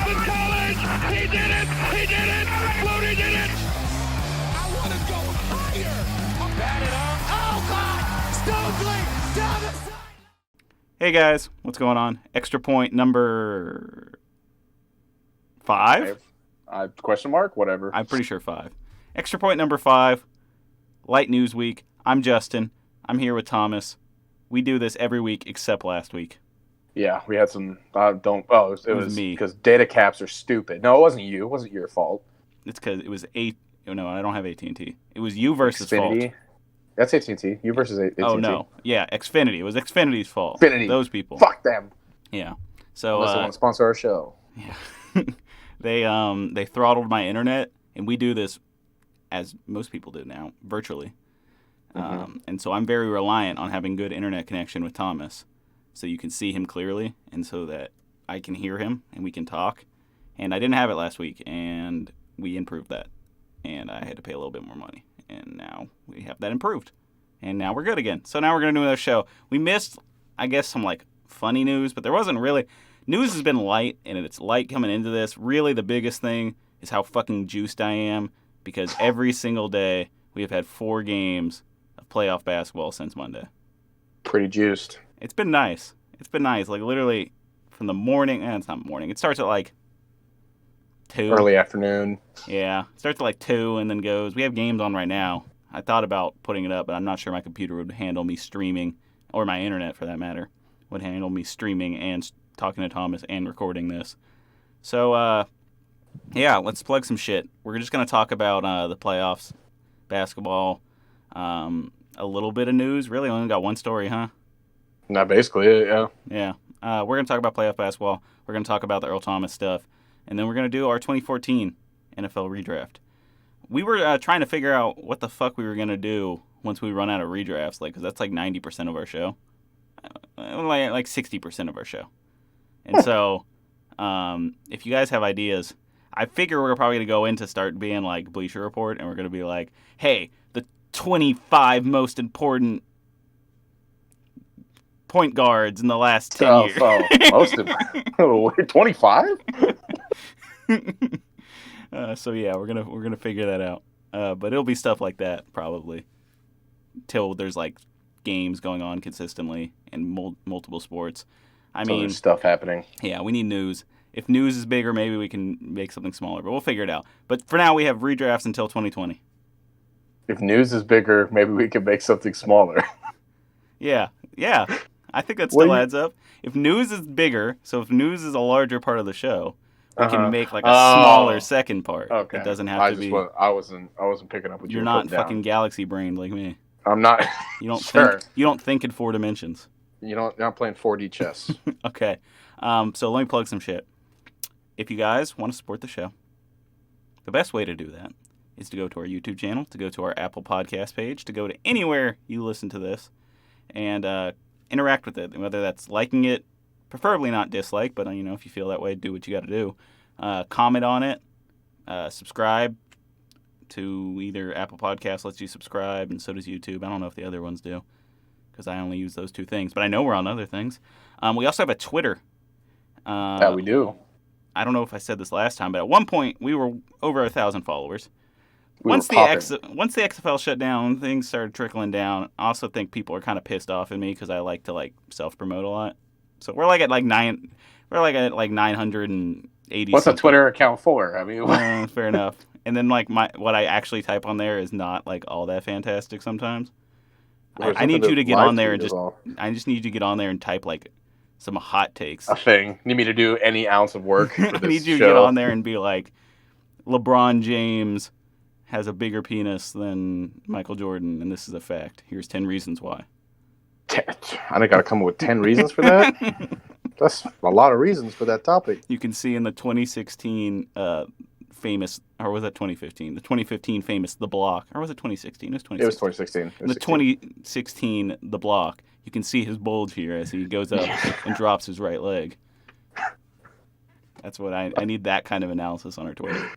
Boston College. He did it. He did it. Flutie did it. I want to go higher. Batted up. Oh, God. Stokely down the side. Hey guys, what's going on? Extra point number 5? Question mark? Whatever. I'm pretty sure 5. Extra point number 5. Light news week. I'm Justin. I'm here with Thomas. We do this every week except last week. Yeah, we had some. It was me. Because data caps are stupid. No, it wasn't you. It wasn't your fault. It's because it was No, I don't have AT&T. It was you versus Xfinity. fault. That's AT&T. You versus AT&T. Oh no, yeah, Xfinity. It was Xfinity's fault. Xfinity. Those people. Fuck them. Yeah. So Unless they want to sponsor our show. Yeah. They throttled my internet, and we do this, as most people do now, virtually. And so I'm very reliant on having good internet connection with Thomas, so you can see him clearly, and so that I can hear him and we can talk. And I didn't have it last week, and we improved that, and I had to pay a little bit more money, and now we have that improved, and now we're good again. So now we're gonna do another show. We missed, I guess, some like funny news, but there wasn't really. News has been light, and it's light coming into this. Really, the biggest thing is how fucking juiced I am, because every single day we have had 4 games of playoff basketball since Monday. Pretty juiced. It's been nice. It's been nice. Like, literally, from the morning. It's not morning. It starts at, like, 2. Early afternoon. Yeah. It starts at, like, 2 and then goes. We have games on right now. I thought about putting it up, but I'm not sure my computer would handle me streaming, or my internet, for that matter, would handle me streaming and talking to Thomas and recording this. So, yeah, let's plug some shit. We're just going to talk about the playoffs, basketball, a little bit of news. Really only got one story, huh? Not basically it, yeah. Yeah. We're going to talk about playoff basketball. We're going to talk about the Earl Thomas stuff. And then we're going to do our 2014 NFL Redraft. We were trying to figure out what the fuck we were going to do once we run out of redrafts, because that's like 90% of our show. Like 60% of our show. And so, if you guys have ideas, I figure we're probably going to go into start being like Bleacher Report, and we're going to be like, hey, the 25 most important point guards in the last 10 years. Most of 25? So yeah, we're gonna figure that out. But it'll be stuff like that probably, till there's like games going on consistently in multiple sports. There's stuff happening. Yeah, we need news. If news is bigger, maybe we can make something smaller, but we'll figure it out. But for now, we have redrafts until 2020. If news is bigger, maybe we can make something smaller. Yeah. I think that still adds up. If news is bigger, so if news is a larger part of the show, we can make like a smaller second part. Okay. It doesn't have to be. I wasn't picking up what you were You're not putting fucking galaxy brained like me. I'm not. You don't Sure. think. You don't think in 4 dimensions. You're not playing 4D chess. Okay. So let me plug some shit. If you guys want to support the show, the best way to do that is to go to our YouTube channel, to go to our Apple Podcast page, to go to anywhere you listen to this, and interact with it. Whether that's liking it, preferably not dislike, but if you feel that way, do what you got to do. Comment on it. Subscribe to either Apple Podcasts lets you subscribe, and so does YouTube. I don't know if the other ones do, because I only use those 2 things. But I know we're on other things. We also have a Twitter. Yeah, we do. I don't know if I said this last time, but at one point we were over 1,000 followers. Once the XFL shut down, things started trickling down. I also think people are kind of pissed off at me because I like to self-promote a lot. So we're like at 980. What's a Twitter account for? I mean, fair enough. And then what I actually type on there is not like all that fantastic sometimes. I need you to get on there and I just need you to get on there and type like some hot takes. A thing. Need me to do any ounce of work for this I need you show. to get on there and be like, LeBron James has a bigger penis than Michael Jordan, and this is a fact. Here's 10 reasons why. I got to come up with 10 reasons for that? That's a lot of reasons for that topic. You can see in the 2016 famous, or was that 2015? The 2015 famous The Block, or was it 2016? It was 2016. It was 2016. In the 2016 The Block, you can see his bulge here as he goes up and drops his right leg. That's what I need, that kind of analysis on our Twitter.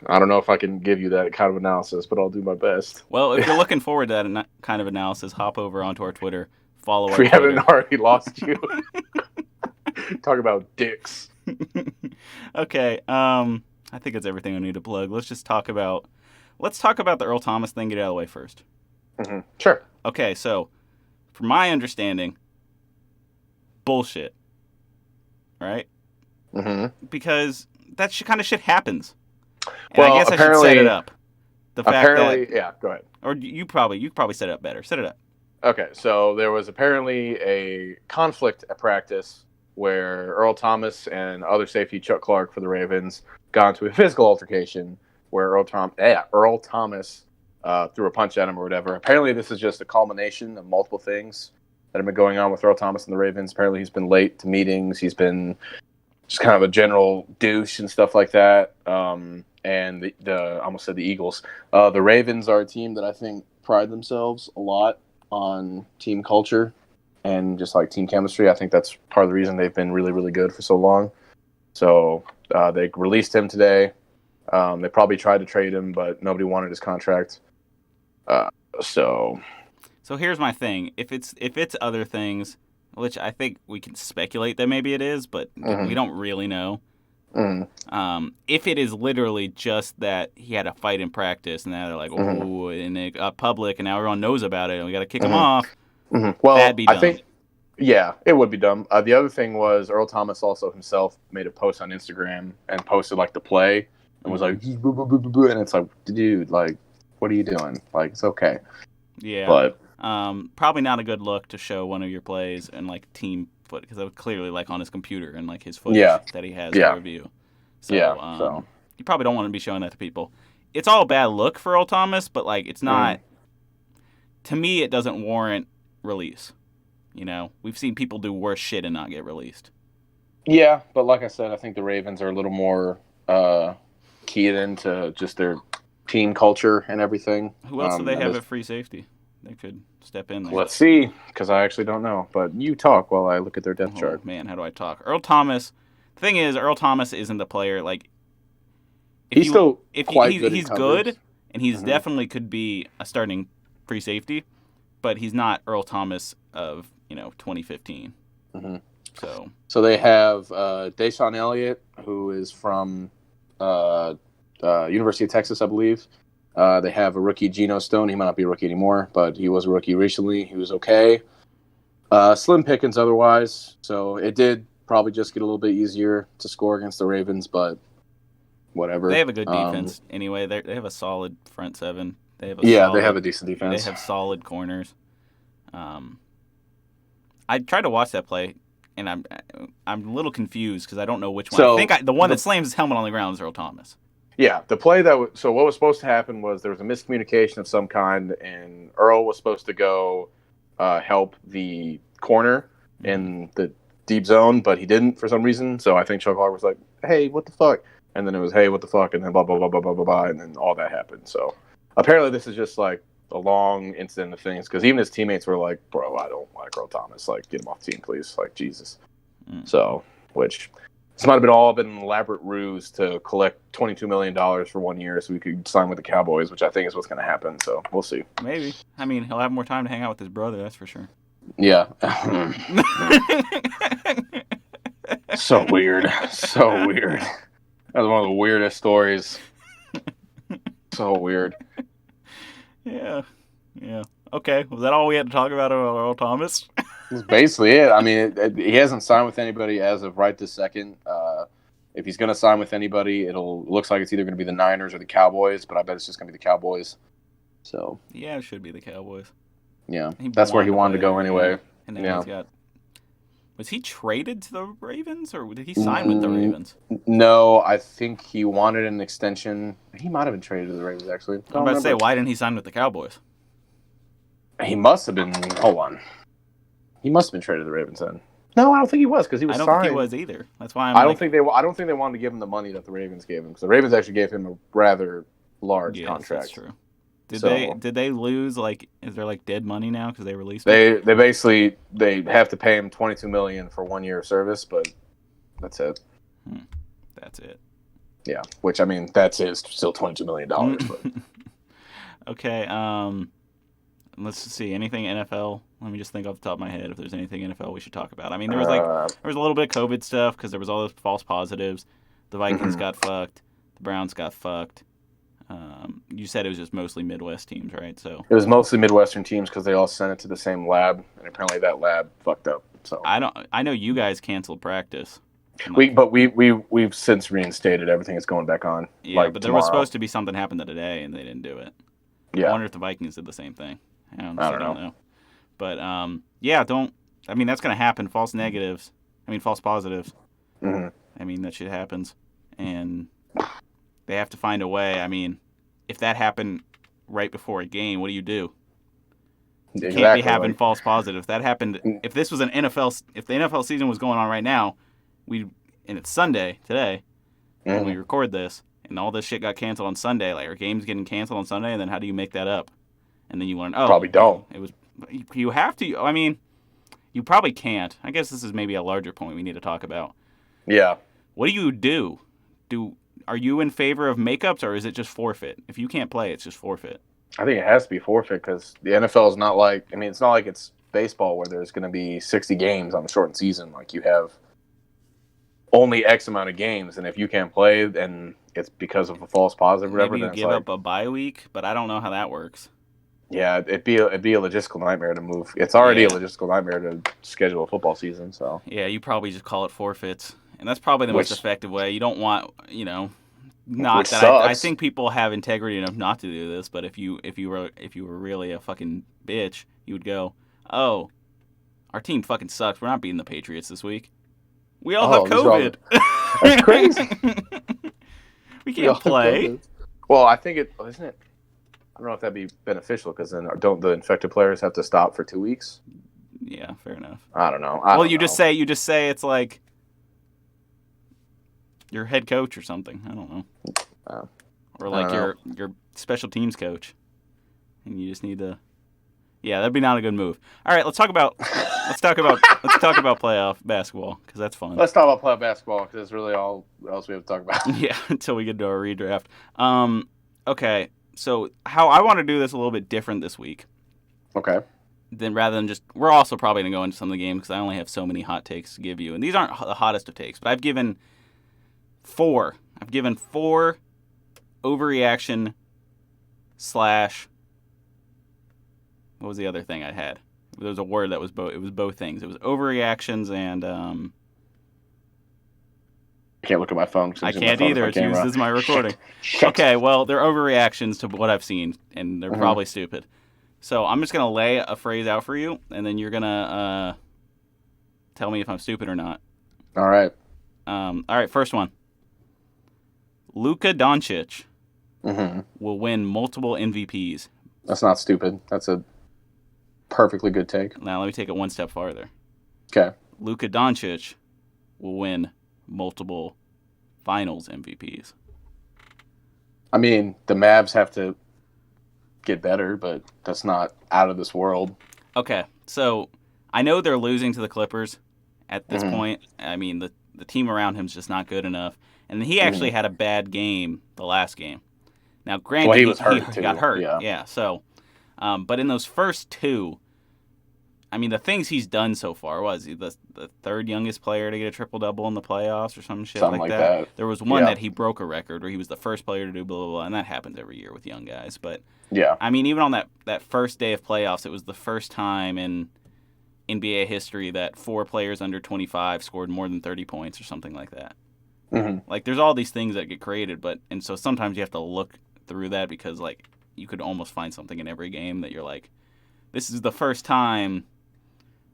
I don't know if I can give you that kind of analysis, but I'll do my best. Well, if you're looking forward to that kind of analysis, hop over onto our Twitter, follow our We Twitter. haven't already lost you. Talk about dicks. Okay. I think it's everything I need to plug. Let's talk about the Earl Thomas thing. Get it out of the way first. Mm-hmm. Sure. Okay, so from my understanding, bullshit, right? Mm-hmm. Because that kind of shit happens. And Well, I guess I should set it up. The fact yeah, go ahead. or you probably set it up better. Set it up. Okay, so there was apparently a conflict at practice where Earl Thomas and other safety Chuck Clark for the Ravens got into a physical altercation where Earl Thomas threw a punch at him or whatever. Apparently, this is just a culmination of multiple things that have been going on with Earl Thomas and the Ravens. Apparently, he's been late to meetings. He's been just kind of a general douche and stuff like that. And I almost said the Eagles. The Ravens are a team that I think pride themselves a lot on team culture and just like team chemistry. I think that's part of the reason they've been really, really good for so long. So they released him today. They probably tried to trade him, but nobody wanted his contract. So here's my thing. If it's other things, which I think we can speculate that maybe it is, but we don't really know. If it is literally just that he had a fight in practice and now they're like, oh, and it got public and now everyone knows about it and we got to kick him off, well, that'd be dumb. I think, yeah, it would be dumb. The other thing was Earl Thomas also himself made a post on Instagram and posted like the play and was like, and it's like, dude, like, what are you doing? Like, it's okay. Yeah. But probably not a good look to show one of your plays and like team foot because that was clearly like on his computer and like his footage that he has to review. So, so you probably don't want to be showing that to people. It's all a bad look for Earl Thomas, but like it's not. To me, it doesn't warrant release. You know, we've seen people do worse shit and not get released. Yeah, but like I said, I think the Ravens are a little more keyed into just their team culture and everything. Who else do they have at free safety? They could step in there. Let's see, because I actually don't know. But you talk while I look at their depth chart. Man, how do I talk? Earl Thomas. The thing is, Earl Thomas isn't the player. Like, he's good. He's good, and he's definitely could be a starting free safety, but he's not Earl Thomas of 2015. So they have Deshaun Elliott, who is from University of Texas, I believe. They have a rookie, Geno Stone. He might not be a rookie anymore, but he was a rookie recently. He was okay. Slim pickings otherwise. So it did probably just get a little bit easier to score against the Ravens, but whatever. They have a good defense anyway. They have a solid front seven. They have a decent defense. They have solid corners. I tried to watch that play, and I'm a little confused because I don't know which one. So, I think the one that slams his helmet on the ground is Earl Thomas. Yeah, the play so what was supposed to happen was there was a miscommunication of some kind, and Earl was supposed to go help the corner in the deep zone, but he didn't for some reason. So I think Chuck Clark was like, "Hey, what the fuck?" And then it was, "Hey, what the fuck?" And then blah blah blah blah blah blah blah, and then all that happened. So apparently this is just like a long incident of things because even his teammates were like, "Bro, I don't like Earl Thomas. Like, get him off the team, please. Like, Jesus." So, which this might have been an elaborate ruse to collect $22 million for 1 year so we could sign with the Cowboys, which I think is what's going to happen. So we'll see. Maybe. I mean, he'll have more time to hang out with his brother, that's for sure. Yeah. So weird. So weird. That was one of the weirdest stories. So weird. Yeah. Okay. Was that all we had to talk about Earl Thomas? That's basically it. I mean, he hasn't signed with anybody as of right this second. If he's going to sign with anybody, looks like it's either going to be the Niners or the Cowboys, but I bet it's just going to be the Cowboys. So yeah, it should be the Cowboys. Yeah, that's where he wanted to go anyway. And then was he traded to the Ravens, or did he sign with the Ravens? No, I think he wanted an extension. He might have been traded to the Ravens, actually. I'm about to say, why didn't he sign with the Cowboys? He must have been. Hold on. He must have been traded to the Ravens then. No, I don't think he was because he was signed. I don't think he was either. That's why I don't think they wanted to give him the money that the Ravens gave him because the Ravens actually gave him a rather large contract. That's true. Did they lose is there dead money now because they released him? They basically have to pay him $22 million for 1 year of service, but that's it. That's it. Yeah, which I mean that's still $22 million. But. Okay. Let's see. Anything NFL? Let me just think off the top of my head if there's anything NFL we should talk about. I mean, there was a little bit of COVID stuff because there was all those false positives. The Vikings got fucked. The Browns got fucked. You said it was just mostly Midwest teams, right? So it was mostly Midwestern teams because they all sent it to the same lab, and apparently that lab fucked up. So I know you guys canceled practice. We've since reinstated everything. Is going back on. Yeah, like but tomorrow. there was supposed to be something happened today, and they didn't do it. Yeah. I wonder if the Vikings did the same thing. I don't know. But yeah, don't. I mean, that's gonna happen. False positives. Mm-hmm. I mean, that shit happens, and they have to find a way. I mean, if that happened right before a game, what do you do? You can't be having false positives. If that happened, if this was if the NFL season was going on right now, and it's Sunday today, when we record this, and all this shit got canceled on Sunday, like our game's getting canceled on Sunday, and then how do you make that up? And then you learn, probably don't. It was, you have to. I mean, you probably can't. I guess this is maybe a larger point we need to talk about. Yeah. What do you do? Are you in favor of makeups, or is it just forfeit? If you can't play, it's just forfeit. I think it has to be forfeit because the NFL is not like, I mean, it's not like it's baseball where there's going to be 60 games on a shortened season. Like you have only X amount of games, and if you can't play, then it's because of a false positive or whatever. Maybe you give up a bye week, but I don't know how that works. Yeah, it'd be a logistical nightmare to move. It's already a logistical nightmare to schedule a football season. So yeah, you probably just call it forfeits, and that's probably the most effective way. You don't want, not that I think people have integrity enough not to do this, but if you were really a fucking bitch, you would go, oh, our team fucking sucks. We're not beating the Patriots this week. We all have COVID. That's crazy. We can't play. Well, I think isn't it. I don't know if that'd be beneficial because then don't the infected players have to stop for 2 weeks? Yeah, fair enough. I don't know. You just say it's like your head coach or something. I don't know. Or like your special teams coach, and you just need to. Yeah, that'd be not a good move. All right, let's talk about playoff basketball because that's fun. Let's talk about playoff basketball because that's really all else we have to talk about. Yeah, until we get to our redraft. Okay, so how I want to do this a little bit different this week. Okay. Rather than just, we're also probably gonna go into some of the games because I only have so many hot takes to give you, and these aren't the hottest of takes, but I've given 4. I've given 4 overreaction / what was the other thing I had? There was a word that was both. It was both things. It was overreactions and I can't look at my phone. I can't either. It's used as my recording. Okay, well, they're overreactions to what I've seen, and they're probably stupid. So I'm just gonna lay a phrase out for you, and then you're gonna tell me if I'm stupid or not. All right. All right. First one. Luka Doncic will win multiple MVPs. That's not stupid. That's a perfectly good take. Now let me take it one step farther. Okay. Luka Doncic will win multiple Finals MVPs. I mean, the Mavs have to get better, but that's not out of this world. Okay, so I know they're losing to the Clippers at this point. I mean, the team around him is just not good enough. And he actually had a bad game the last game. Now, granted, he was hurt he got hurt. Yeah. So, but in those first 2, I mean, the things he's done so far, was he the third youngest player to get a triple-double in the playoffs or some shit something like that? There was one that he broke a record where he was the first player to do blah, blah, blah, and that happens every year with young guys. But, I mean, even on that first day of playoffs, it was the first time in NBA history that 4 players under 25 scored more than 30 points or something like that. Like, there's all these things that get created, and so sometimes you have to look through that because, like, you could almost find something in every game that you're like, this is the first time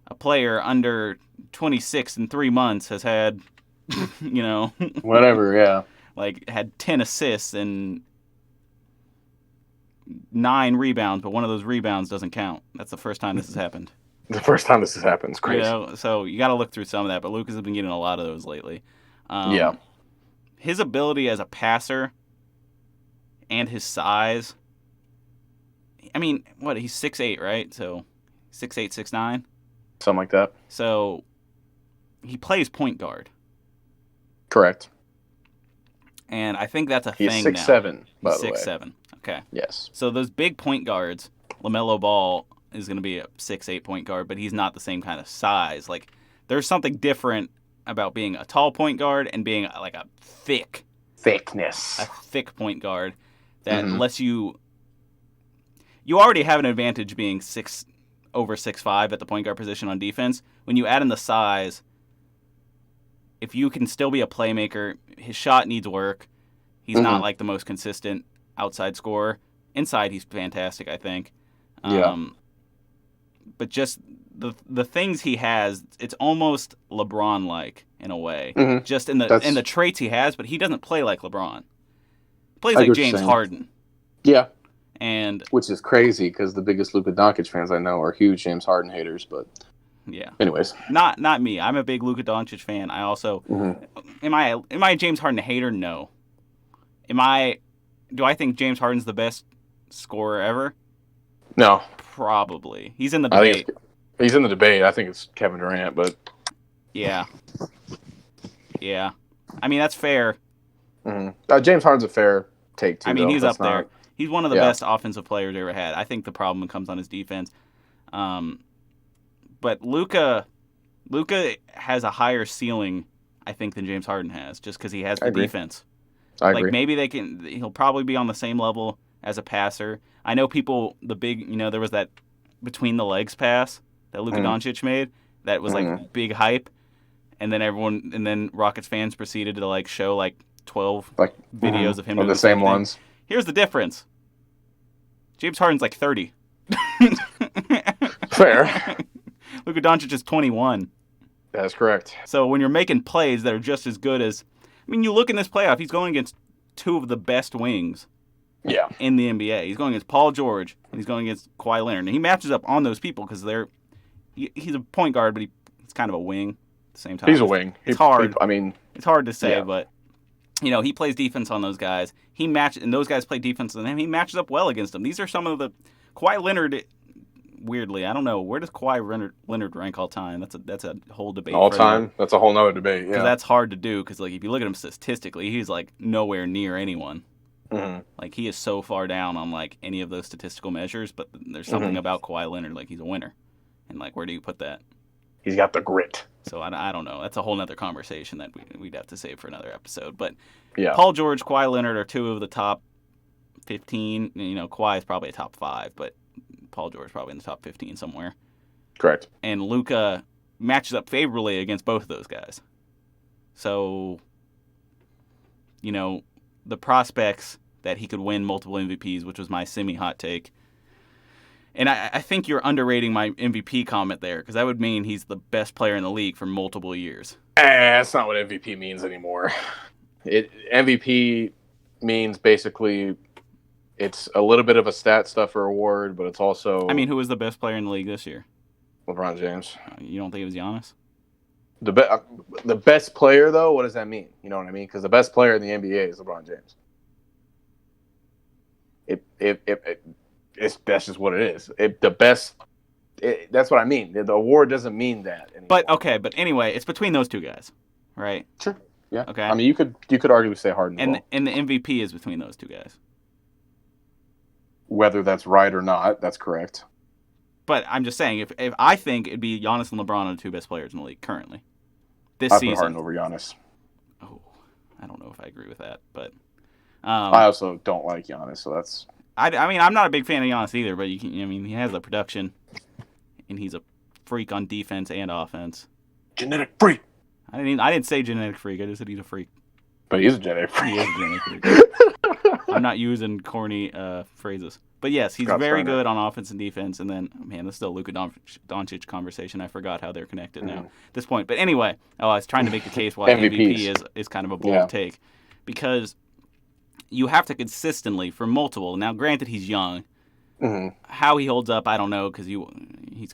a player under 26 in 3 months has had, whatever, like had 10 assists and 9 rebounds, but one of those rebounds doesn't count. That's the first time this has happened. The first time this has happened. It's crazy. So you got to look through some of that, but Lucas has been getting a lot of those lately. His ability as a passer and his size. I mean, he's 6'8", right? So 6'8", 6'9". Something like that. So he plays point guard. Correct. And I think that's a thing now. He's 6'7", by the way. 6'7". Okay. Yes. So those big point guards, LaMelo Ball is going to be a 6'8" point guard, but he's not the same kind of size. Like, there's something different about being a tall point guard and being like a thick point guard that lets you already have an advantage being over 6'5" at the point guard position on defense. When you add in the size, if you can still be a playmaker, his shot needs work. He's not like the most consistent outside scorer. Inside, he's fantastic, I think. But just the things he has, it's almost LeBron-like in a way. Just in the traits he has, but he doesn't play like LeBron. He plays like James Harden. Yeah. And which is crazy because the biggest Luka Doncic fans I know are huge James Harden haters, but yeah. Anyways, not me. I'm a big Luka Doncic fan. I also am I a James Harden hater? No. Do I think James Harden's the best scorer ever? No. Probably. He's in the debate. He's in the debate. I think it's Kevin Durant, but yeah. Yeah. I mean, that's fair. James Harden's a fair take too. I mean, he's up there. He's one of the best offensive players ever had. I think the problem comes on his defense. But Luka has a higher ceiling, I think, than James Harden has, just because he has the defense. I agree. Maybe he'll probably be on the same level as a passer. I know there was that between the legs pass that Luka Doncic made that was like big hype, and then Rockets fans proceeded to like show like 12 videos of him doing the same ones. Here's the difference. James Harden's like 30. Fair. Luka Doncic is 21. That's correct. So when you're making plays that are just as good as, you look in this playoff, he's going against two of the best wings in the NBA. He's going against Paul George, and he's going against Kawhi Leonard. And he matches up on those people because he's a point guard, but he's kind of a wing at the same time. He's a wing. It's hard. It's hard to say, yeah. but he plays defense on those guys. And those guys play defense on him. He matches up well against them. These are some of the Kawhi Leonard. Weirdly, I don't know, where does Kawhi Leonard rank all time? That's a whole debate. All time? That's a whole nother debate. Yeah, because that's hard to do. Because if you look at him statistically, he's like nowhere near anyone. Like he is so far down on like any of those statistical measures. But there's something about Kawhi Leonard, like he's a winner, and like where do you put that? He's got the grit. So I don't know. That's a whole nother conversation that we'd have to save for another episode. But yeah, Paul George, Kawhi Leonard are two of the top 15. Kawhi is probably a top 5, but Paul George probably in the top 15 somewhere. Correct. And Luka matches up favorably against both of those guys. So, the prospects that he could win multiple MVPs, which was my semi-hot take. And I think you're underrating my MVP comment there, because that would mean he's the best player in the league for multiple years. That's not what MVP means anymore. MVP means basically it's a little bit of a stat stuffer award, but it's also... who was the best player in the league this year? LeBron James. You don't think it was Giannis? The best player, though, what does that mean? You know what I mean? Because the best player in the NBA is LeBron James. That's just what it is. That's what I mean. The award doesn't mean that anymore. But anyway, it's between those two guys, right? Sure. Yeah. Okay. You could arguably say Harden. And the MVP is between those two guys. Whether that's right or not, that's correct. But I'm just saying, if I think it'd be Giannis and LeBron are the two best players in the league currently this season. Put Harden over Giannis. Oh, I don't know if I agree with that, but I also don't like Giannis, so that's. I'm not a big fan of Giannis either, but he has the production, and he's a freak on defense and offense. Genetic freak. I didn't say genetic freak. I just said he's a freak. But he's a genetic freak. He is a genetic freak. I'm not using corny phrases. But yes, he's very good on offense and defense. And then, this is still a Luka Doncic conversation. I forgot how they're connected now at this point. But anyway, I was trying to make the case why MVP is kind of a bold take. Because you have to consistently, for multiple, now granted he's young, how he holds up, I don't know, because he's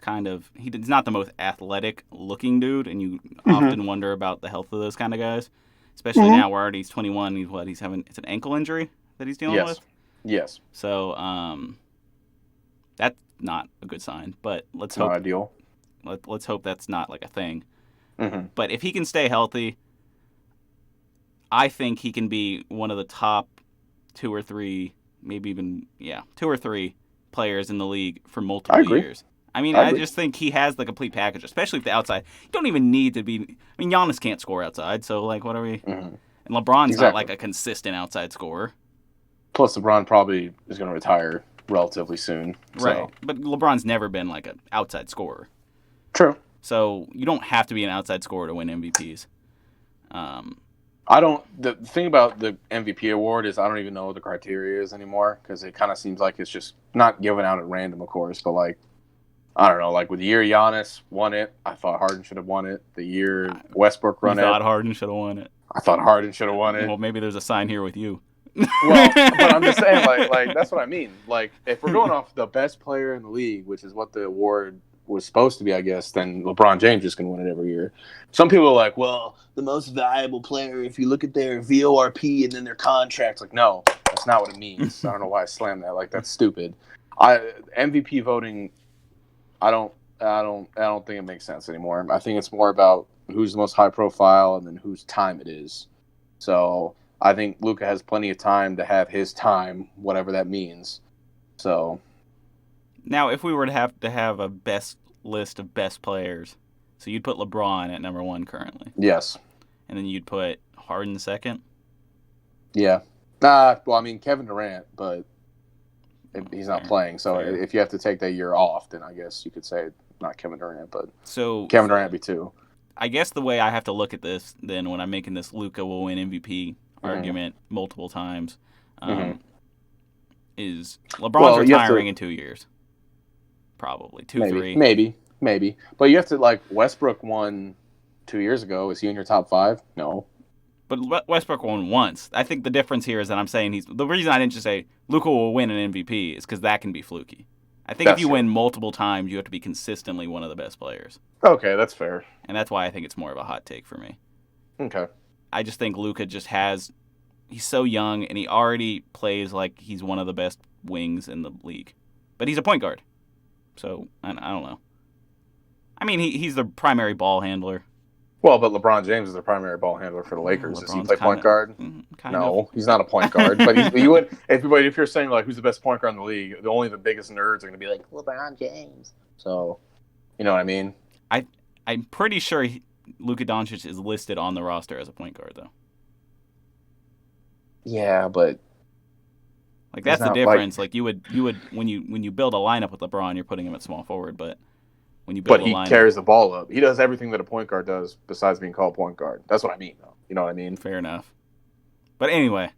not the most athletic looking dude, and you often wonder about the health of those kind of guys. Especially now where he's 21, he's having, it's an ankle injury that he's dealing with? Yes. So, that's not a good sign, but let's hope. Not ideal. Let's hope that's not like a thing. But if he can stay healthy, I think he can be one of the top 2 or 3, maybe even 2 or 3 players in the league for multiple years. I mean, I I agree. just think he has the complete package, especially if the outside. You don't even need to be. I mean, Giannis can't score outside, so like, what are we? Mhm. And LeBron's not Exactly. like a consistent outside scorer. Plus, LeBron probably is going to retire relatively soon. Right. So. But LeBron's never been like an outside scorer. True. So you don't have to be an outside scorer to win MVPs. I don't. The thing about the MVP award is I don't even know what the criteria is anymore because it kind of seems like it's just not given out at random, of course. But like, I don't know. Like with the year Giannis won it, I thought Harden should have won it. The year Westbrook You won thought it, Harden should have won it. I thought Harden should have won it. Well, maybe there's a sign here with you. Well, but I'm just saying, like that's what I mean. Like, if we're going off the best player in the league, which is what the award was supposed to be, I guess, then LeBron James is going to win it every year. Some people are like, well, the most valuable player, if you look at their VORP and then their contracts, like, no, that's not what it means. I don't know why I slammed that. Like, that's stupid. MVP voting, I don't think it makes sense anymore. I think it's more about who's the most high profile and then whose time it is. So I think Luka has plenty of time to have his time, whatever that means. So Now, if we were to have a best list of best players, so you'd put LeBron at number 1 currently, yes, and then you'd put Harden second. yeah. Well, I mean Kevin Durant, but he's not Fair. playing. So Fair. if you have to take that year off, then I guess you could say not Kevin Durant, but So Kevin Durant be 2. I guess the way I have to look at this then when I'm making this Luka will win MVP argument multiple times is LeBron's retiring in 2 years. Probably 2, 3. Maybe. But you have to, like, Westbrook won 2 years ago. Is he in your top 5? No. But Westbrook won once. I think the difference here is that I'm saying the reason I didn't just say Luka will win an MVP is because that can be fluky. I think if you win multiple times, you have to be consistently one of the best players. Okay, that's fair. And that's why I think it's more of a hot take for me. Okay. I just think Luka he's so young and he already plays like he's one of the best wings in the league. But he's a point guard. So, I don't know. I mean, he's the primary ball handler. Well, but LeBron James is the primary ball handler for the Lakers. Does he LeBron's play point guard? Kind No, of. he's not a point guard. But you would, if you're saying like who's the best point guard in the league, only the biggest nerds are going to be like LeBron James. So, you know what I mean? I'm pretty sure Luka Doncic is listed on the roster as a point guard, though. Yeah, but like that's the not difference. Like you would when you build a lineup with LeBron, you're putting him at small forward, but when you build but a he lineup, carries the ball up. He does everything that a point guard does besides being called point guard. That's what I mean, though. You know what I mean? fair enough. But anyway,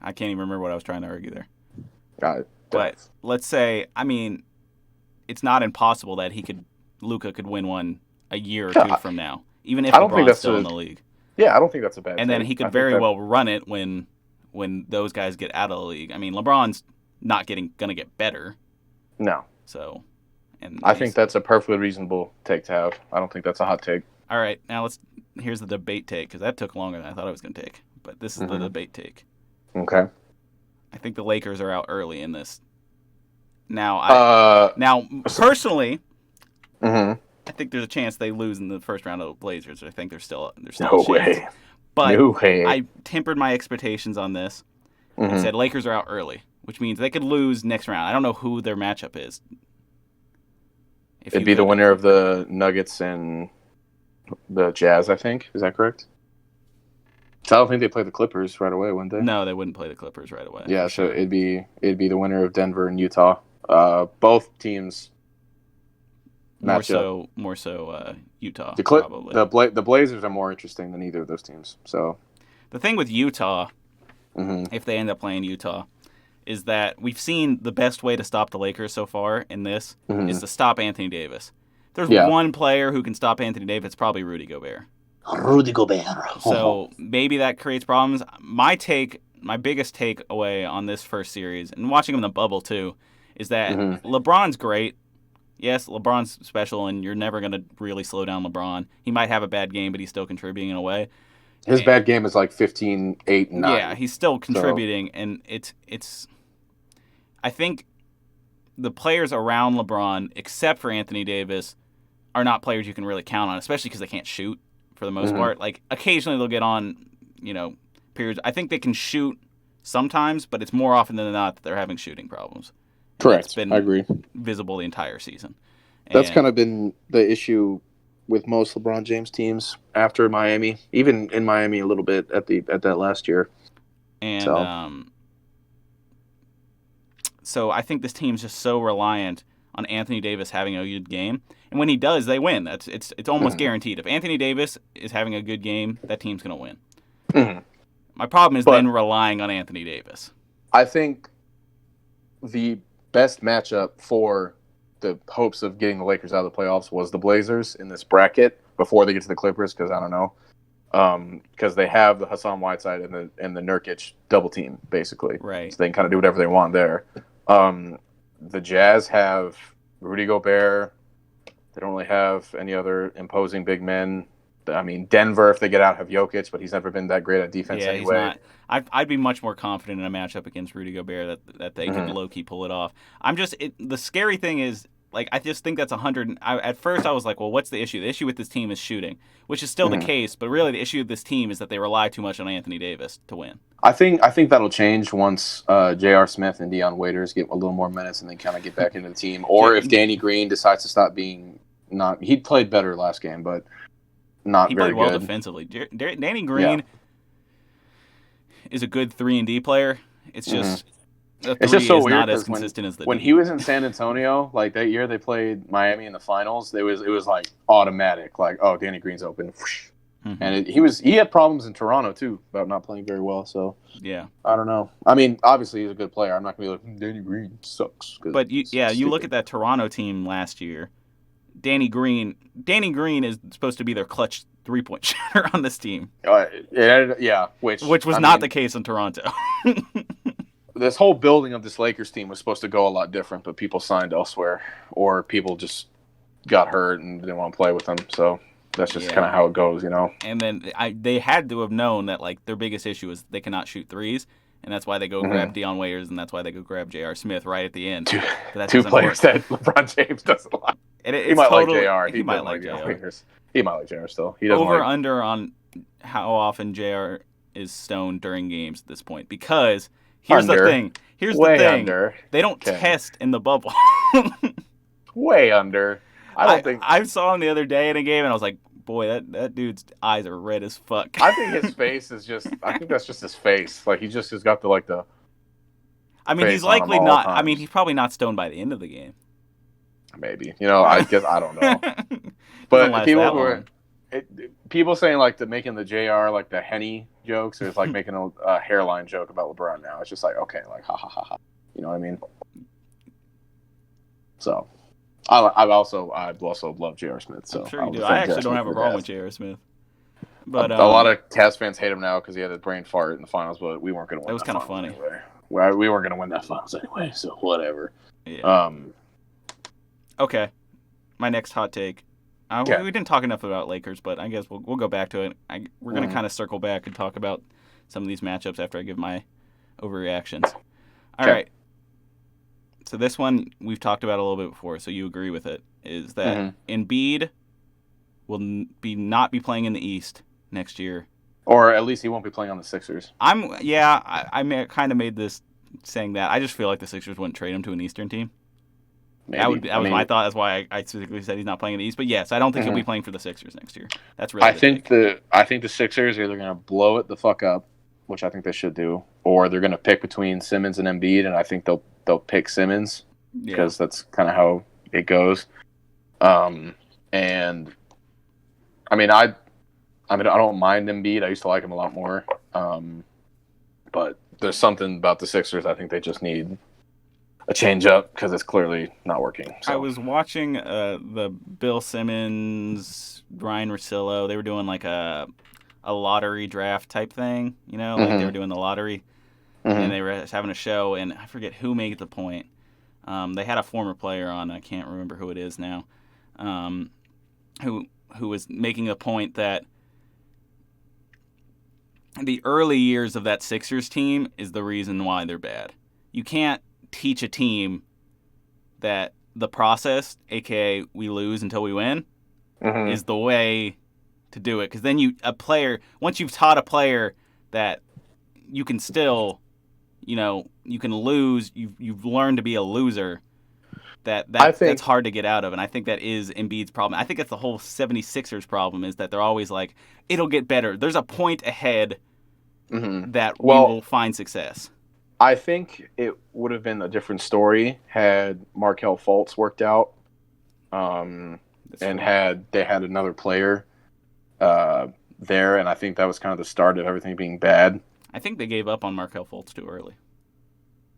I can't even remember what I was trying to argue there. But let's say, I mean, it's not impossible that Luka could win one a year or 2 from now, even if I don't think LeBron's that's still in the league. Yeah, I don't think that's a bad. And then take. he could I think very that- well run it when those guys get out of the league. I mean, LeBron's not gonna get better. No, So, and I think that's a perfectly reasonable take to have. I don't think that's a hot take. all right. Now here's the debate take because that took longer than I thought it was gonna take. But this is the debate take. Okay. I think the Lakers are out early in this. Now, personally, Mhm. I think there's a chance they lose in the first round of the Blazers. I think there's still No a chance. way. But No way. I tempered my expectations on this and said Lakers are out early, which means they could lose next round. I don't know who their matchup is. It'd be the winner of the Nuggets and the Jazz, I think. Is that correct? So I don't think they play the Clippers right away, wouldn't they? No, they wouldn't play the Clippers right away. Yeah, so it'd be the winner of Denver and Utah. Both teams. more matchup. so Utah. The probably. the Blazers are more interesting than either of those teams. So The thing with Utah, mhm. if they end up playing Utah, is that we've seen the best way to stop the Lakers so far in this is to stop Anthony Davis. If there's one player who can stop Anthony Davis, it's probably Rudy Gobert. Rudy Gobert. So maybe that creates problems. My biggest takeaway on this first series, and watching him in the bubble too, is that LeBron's great. Yes, LeBron's special, and you're never going to really slow down LeBron. He might have a bad game, but he's still contributing in a way. His bad game is like 15, 8, and 9. Yeah, he's still contributing, and it's. I think the players around LeBron, except for Anthony Davis, are not players you can really count on, especially because they can't shoot for the most part. Like occasionally they'll get on, periods. I think they can shoot sometimes, but it's more often than not that they're having shooting problems. Correct. been I agree. visible the entire season. That's And- kind of been the issue with most LeBron James teams after Miami, even in Miami a little bit at that last year. And so I think this team's just so reliant on Anthony Davis having a good game, and when he does, they win. It's almost guaranteed. If Anthony Davis is having a good game, that team's going to win. Mm-hmm. My problem is then relying on Anthony Davis. I think the best matchup for the hopes of getting the Lakers out of the playoffs was the Blazers in this bracket before they get to the Clippers, because I don't know. Because they have the Hassan Whiteside and the Nurkic double team, basically. Right. So they can kind of do whatever they want there. The Jazz have Rudy Gobert. They don't really have any other imposing big men. I mean, Denver, if they get out, have Jokic, but he's never been that great at defense anyway. He's not. I'd be much more confident in a matchup against Rudy Gobert that they could low-key pull it off. The scary thing is, like, I just think that's 100. At first, I was like, well, what's the issue? The issue with this team is shooting, which is still the case, but really the issue with this team is that they rely too much on Anthony Davis to win. I think that'll change once J.R. Smith and Deion Waiters get a little more minutes and then kind of get back into the team, or if Danny Green decides to stop being he played better last game, but not he very played well good defensively. Danny Green is a good 3-and-D player. It's just it's just so weird not as consistent as the when D. he was in San Antonio, like that year they played Miami in the finals. It was like automatic, like, oh, Danny Green's open, and he had problems in Toronto too about not playing very well. So yeah, I don't know. I mean, obviously he's a good player. I'm not gonna be like Danny Green sucks. But you look at that Toronto team last year. Danny Green is supposed to be their clutch 3-point shooter on this team. Which was not the case in Toronto. This whole building of this Lakers team was supposed to go a lot different, but people signed elsewhere, or people just got hurt and didn't want to play with them. So that's just kind of how it goes, you know. And then they had to have known that, like, their biggest issue is they cannot shoot threes, and that's why they go grab Deion Waiters, and that's why they go grab J.R. Smith right at the end. Two players that LeBron James doesn't like. He might like J.R. He might like J.R. Waiters. He might like J.R. still. He doesn't under on how often J.R. is stoned during games at this point, because here's the thing. Under. They don't test in the bubble. Way under. I saw him the other day in a game, and I was like, boy, that dude's eyes are red as fuck. I think his face is just. I think that's just his face. Like, he just has got the. I mean, he's likely not. I mean, he's probably not stoned by the end of the game. Maybe. You know, I guess I don't know. But people saying like making the JR like the Henny jokes, or it's like making a hairline joke about LeBron now. It's just like, okay, like ha ha ha ha. You know what I mean? So I also love J.R. Smith. So I'm sure you do. I actually don't have a problem with J.R. Smith. But a lot of Cavs fans hate him now because he had a brain fart in the finals, but we weren't going to win. That was kind of funny. Anyway. We weren't going to win that finals anyway, so whatever. Yeah. Okay. My next hot take. We didn't talk enough about Lakers, but I guess we'll go back to it. We're going to kind of circle back and talk about some of these matchups after I give my overreactions. All right. So this one we've talked about a little bit before, so you agree with it, is that Embiid will not be playing in the East next year. Or at least he won't be playing on the Sixers. I kind of made this saying that. I just feel like the Sixers wouldn't trade him to an Eastern team. Maybe. That was my thought. That's why I specifically said he's not playing in the East. But yes, I don't think he'll be playing for the Sixers next year. That's really. I think the Sixers are either going to blow it the fuck up, which I think they should do, or they're going to pick between Simmons and Embiid, and I think they'll pick Simmons because that's kind of how it goes. And I mean I don't mind Embiid. I used to like him a lot more. But there's something about the Sixers. I think they just need a change up because it's clearly not working. So. I was watching the Bill Simmons, Ryan Russillo. They were doing like a lottery draft type thing, you know, like they were doing the lottery, and they were having a show. And I forget who made the point. They had a former player on. I can't remember who it is now. Who was making a point that the early years of that Sixers team is the reason why they're bad. You can't teach a team that the process, aka we lose until we win, is the way to do it. Because then once you've taught a player that you can still you can lose. You've learned to be a loser. I think That's hard to get out of, and I think that is Embiid's problem. I think that's the whole 76ers problem is that they're always like, it'll get better. There's a point ahead that we will find success. I think it would have been a different story had Markelle Fultz worked out, and had they had another player there, and I think that was kind of the start of everything being bad. I think they gave up on Markelle Fultz too early.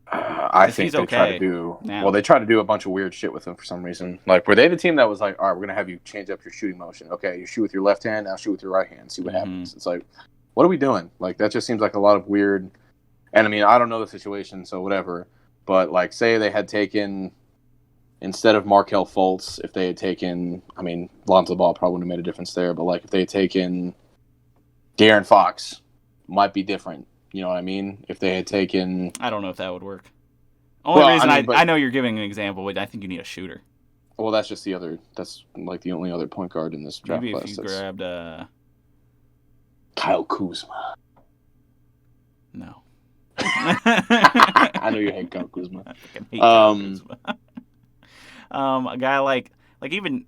I think they tried to do they tried to do a bunch of weird shit with him for some reason. Like, were they the team that was like, all right, we're gonna have you change up your shooting motion? Okay, you shoot with your left hand, now shoot with your right hand. See what happens. It's like, what are we doing? Like, that just seems like a lot of weird. And I mean, I don't know the situation, so whatever. But like, say they had taken instead of Markelle Fultz, if they had taken, I mean, Lonzo Ball probably wouldn't have made a difference there. But like, if they had taken De'Aaron Fox, might be different. You know what I mean? If they had taken... I don't know if that would work. Only reason I know you're giving an example, but I think you need a shooter. Well, that's just that's like the only other point guard in this draft class. Maybe if you grabbed... Kyle Kuzma. No. I know you hate Kyle Kuzma. I hate Kyle Kuzma. A guy like even...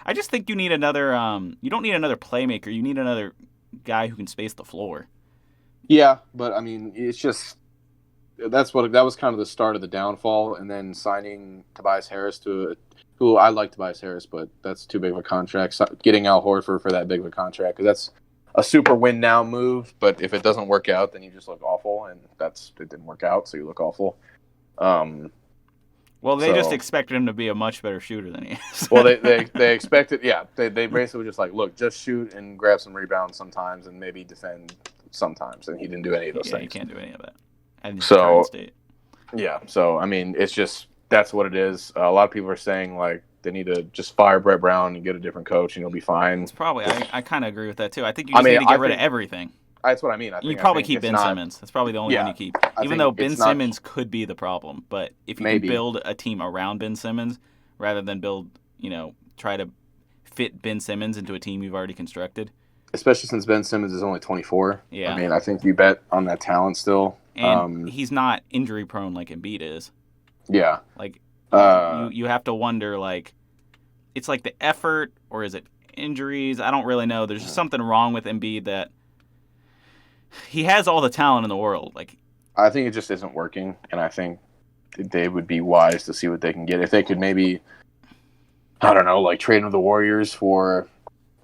I just think you need another... you don't need another playmaker. You need another guy who can space the floor. Yeah, but I mean, it's just that was kind of the start of the downfall, and then signing Tobias Harris who I like Tobias Harris, but that's too big of a contract. So getting Al Horford for that big of a contract, because that's a super win now move. But if it doesn't work out, then you just look awful, and it didn't work out, so you look awful. Well, they just expected him to be a much better shooter than he is. Well, they expected, they basically just like, look, just shoot and grab some rebounds sometimes, and maybe defend sometimes, and he didn't do any of those things. He can't do any of that. And so I mean, it's just that's what it is. A lot of people are saying like they need to just fire Brett Brown and get a different coach, and you'll be fine. It's probably I kind of agree with that too. I think you just need to get rid of everything. That's what I mean. You probably keep Ben Simmons. That's probably the only one you keep. Even though Ben Simmons could be the problem, but if you can build a team around Ben Simmons rather than try to fit Ben Simmons into a team you've already constructed. Especially since Ben Simmons is only 24. Yeah. I mean, I think you bet on that talent still. And he's not injury prone like Embiid is. Yeah. Like, you have to wonder, like, it's like the effort or is it injuries? I don't really know. There's just something wrong with Embiid that he has all the talent in the world. Like, I think it just isn't working, and I think they would be wise to see what they can get. If they could maybe, I don't know, like trade with the Warriors for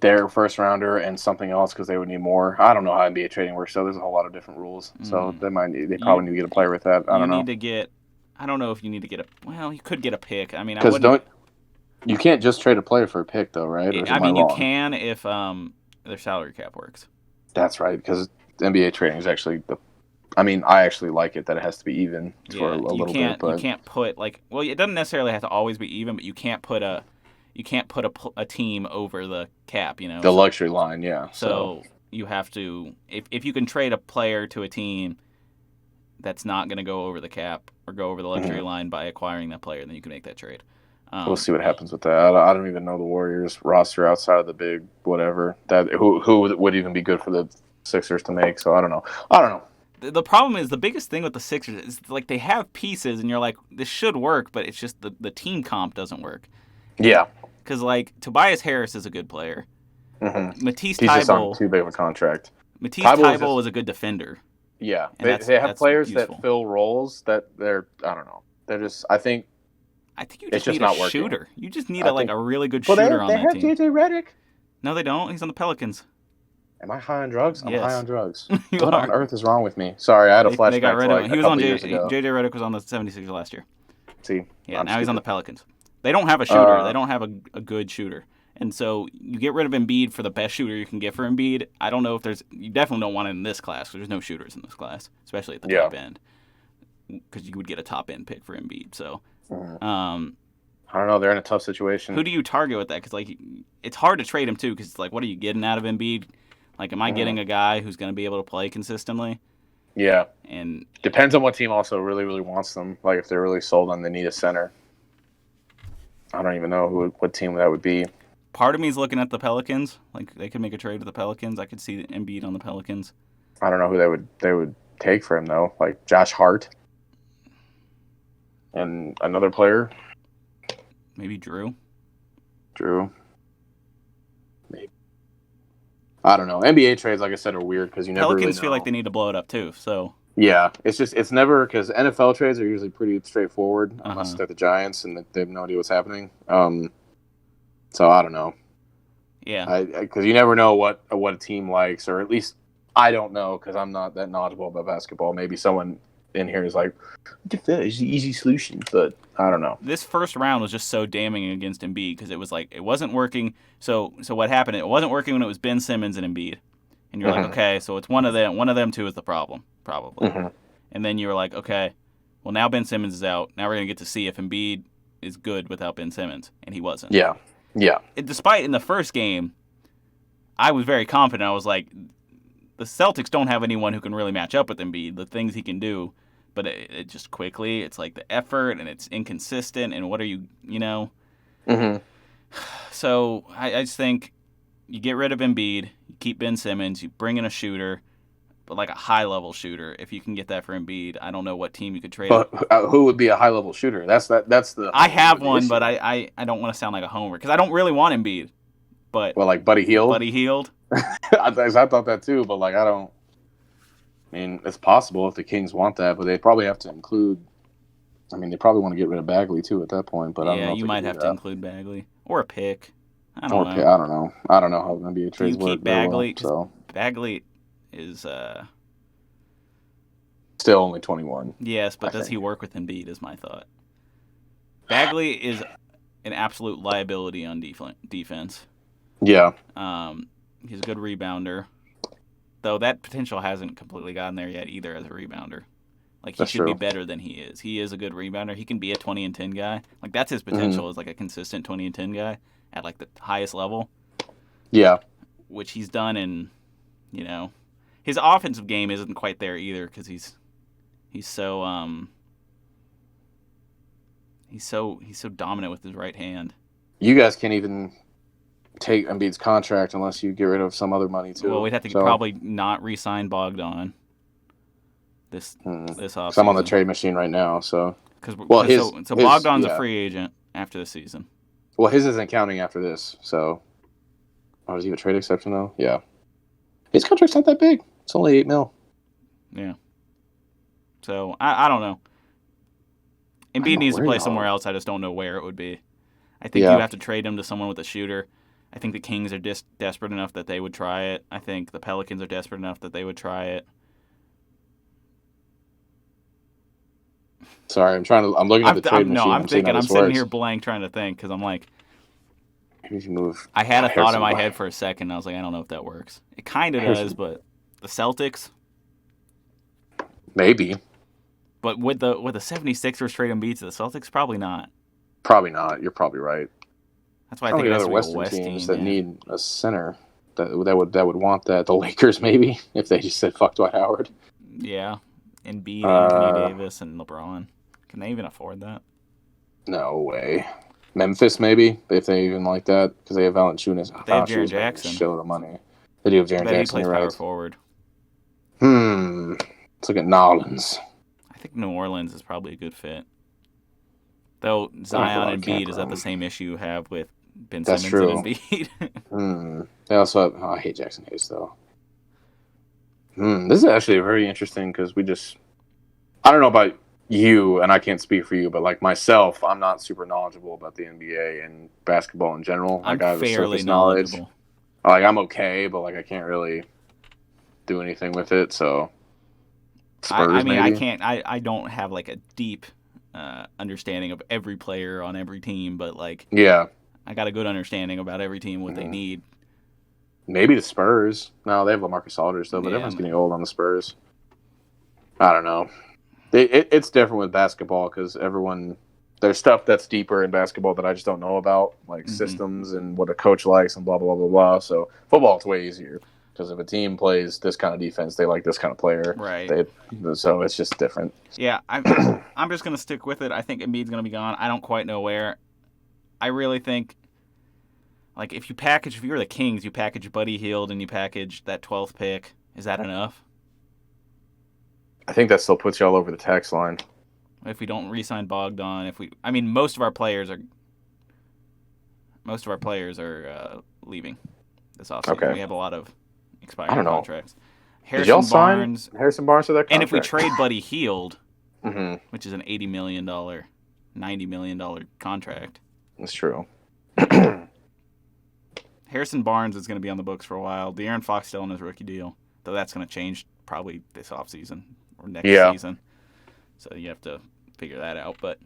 their first rounder and something else because they would need more. I don't know how NBA trading works, so there's a whole lot of different rules. So they probably need to get a player with that. I don't know. I don't know if you need to get you could get a pick. I mean, you can't just trade a player for a pick though, right? I mean, you can if their salary cap works. That's right, because NBA trading is actually I actually like it that it has to be even for a little bit. But you can't put it doesn't necessarily have to always be even, but you can't put a team over the cap, the luxury line, yeah. So you have to if you can trade a player to a team that's not going to go over the cap or go over the luxury line by acquiring that player, then you can make that trade. We'll see what happens with that. I don't even know the Warriors roster outside of the big whatever that who would even be good for the Sixers to make. So I don't know. The problem is the biggest thing with the Sixers is like they have pieces and you're like, this should work, but it's just the team comp doesn't work. Yeah. Because like Tobias Harris is a good player. Matisse He's Thybulle, just on too big of a contract. Matisse Thybulle is a good defender. Yeah, they have players that fill roles that they're I don't know. They're just I think you just need a shooter. You just need a really good shooter on that team. They have JJ Redick. No, they don't. He's on the Pelicans. Am I high on drugs? Yes. I'm high on drugs. What on earth is wrong with me? Sorry, I had a flashback. They got rid of him. He was on JJ Redick was on the 76ers last year. See? Yeah, now he's on the Pelicans. They don't have a shooter. They don't have a good shooter. And so you get rid of Embiid for the best shooter you can get for Embiid. I don't know if you definitely don't want it in this class because there's no shooters in this class, especially at the top end. Because you would get a top end pick for Embiid. So, I don't know. They're in a tough situation. Who do you target with that? Because it's hard to trade him too. Because what are you getting out of Embiid? Like, am I getting a guy who's going to be able to play consistently? Yeah. And depends on what team also really, really wants them. Like if they're really sold on they need a center. I don't even know what team that would be. Part of me is looking at the Pelicans. Like they could make a trade with the Pelicans. I could see Embiid on the Pelicans. I don't know who they would take for him though, like Josh Hart and another player. Maybe Drew. Maybe. I don't know. NBA trades, like I said, are weird because you never Pelicans really know. feel like they need to blow it up too. So Yeah, it's never because NFL trades are usually pretty straightforward unless they're the Giants and they have no idea what's happening. So I don't know. Yeah, because you never know what a team likes, or at least I don't know because I'm not that knowledgeable about basketball. Maybe someone in here is like, it's the easy solution, but I don't know. this first round was just so damning against Embiid because it was like it wasn't working. So what happened? It wasn't working when it was Ben Simmons and Embiid, and you're like, okay, so it's one of them. One of them two is the problem, probably. And then you were like, okay, well now Ben Simmons is out. Now we're gonna get to see if Embiid is good without Ben Simmons, and he wasn't. Yeah. Despite in the first game, I was very confident. I was like, the Celtics don't have anyone who can really match up with Embiid, the things he can do. But it just quickly, it's like the effort, and it's inconsistent, and what are you know? So I just think you get rid of Embiid, you keep Ben Simmons, you bring in a shooter, but like a high-level shooter. If you can get that for Embiid, I don't know what team you could trade. But who would be a high-level shooter? That's the. I have one, but I don't want to sound like a homer because I don't really want Embiid. But well, like Buddy Hield. I thought that too, but like I don't. I mean, it's possible if the Kings want that, but they probably have to include. I mean, they probably want to get rid of Bagley too at that point. But I don't know if you might have to include Bagley or a pick. I don't know. I don't know how NBA trades work. Keep Bagley. Well, so Bagley is still only 21. Yes, but does he work with Embiid? Is my thought. Bagley is an absolute liability on defense. Yeah. He's a good rebounder. Though that potential hasn't completely gotten there yet either as a rebounder. Like, he should be better than he is. He is a good rebounder. He can be a 20 and 10 guy. Like, that's his potential is like a consistent 20 and 10 guy at like the highest level. Yeah. Which he's done in, his offensive game isn't quite there either because he's so he's so dominant with his right hand. You guys can't even take Embiid's contract unless you get rid of some other money too. Well, we'd have to probably not re-sign Bogdan this offseason. I'm on the trade machine right now, so Bogdan's a free agent after the season. Well, his isn't counting after this, so does he have a trade exception though? Yeah, his contract's not that big. It's only $8 million. Yeah. So I don't know. Embiid needs to play somewhere else. I just don't know where it would be. I think you have to trade him to someone with a shooter. I think the Kings are just desperate enough that they would try it. I think the Pelicans are desperate enough that they would try it. Sorry, I'm looking at the trade machine. I'm sitting here blank trying to think because I'm like, I had a thought in my head for a second. And I was like, I don't know if that works. It kind of does, but the Celtics, maybe. But would the 76ers trade Embiid to the Celtics? Probably not. Probably not. You're probably right. That's why I think other Western teams that need a center that would want that. The Lakers maybe if they just said fuck Dwight Howard. Yeah, Embiid, Anthony Davis, and LeBron. Can they even afford that? No way. Memphis maybe if they even like that because they have Valanciunas. They have Jaren Jackson. Shitload of money. They do have Jaren Jackson. He plays power forward. Let's look at Nolans. I think New Orleans is probably a good fit. Though Zion and Embiid is that the same issue you have with Ben Simmons and Embiid. They also have, I hate Jackson Hayes though. This is actually very interesting because I don't know about you, and I can't speak for you, but like myself, I'm not super knowledgeable about the NBA and basketball in general. I'm I have fairly surface knowledgeable. Knowledge. Like I'm okay, but like I can't really do anything with it. So Spurs, maybe? I don't have like a deep understanding of every player on every team, but like I got a good understanding about every team what they need. Maybe the Spurs. No, they have LaMarcus Aldridge though, but everyone's getting old on the Spurs. I don't know. It's different with basketball because there's stuff that's deeper in basketball that I just don't know about, like systems and what a coach likes and blah blah blah blah blah. So football, it's way easier because if a team plays this kind of defense, they like this kind of player, right? So it's just different. Yeah, I'm just gonna stick with it. I think Embiid's gonna be gone. I don't quite know where. I really think, like, if you're the Kings, you package Buddy Hield and you package that 12th pick. Is that enough? think that still puts you all over the tax line. If we don't re-sign Bogdan, most of our players are leaving this offseason. Okay. We have a lot of expiring contracts. Did y'all Barnes, sign Harrison Barnes to that contract? And if we trade Buddy Hield, mm-hmm. which is an $80 million, $90 million contract. That's true. Harrison Barnes is going to be on the books for a while. De'Aaron Fox still on his rookie deal, though that's going to change probably this offseason or next season. So you have to figure that out. But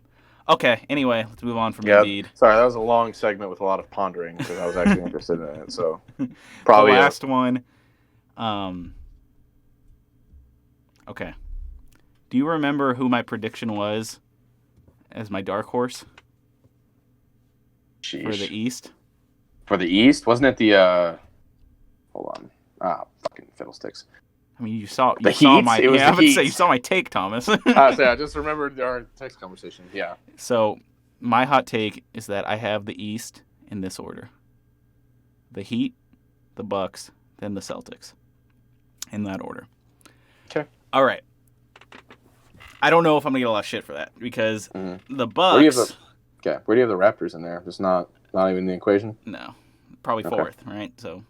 okay, anyway, let's move on from Embiid. Sorry, that was a long segment with a lot of pondering because I was actually interested in it. So probably the last one. Okay. Do you remember who my prediction was as my dark horse for the East? For the East? Wasn't it the hold on. Fucking fiddlesticks. I mean, you saw my you saw my take, Thomas. I just remembered our text conversation. Yeah. So, my hot take is that I have the East in this order: the Heat, the Bucks, then the Celtics, in that order. Okay. All right. I don't know if I'm gonna get a lot of shit for that because the Bucks. Where do you have the Raptors in there? Just not even in the equation. No, probably fourth, right? So.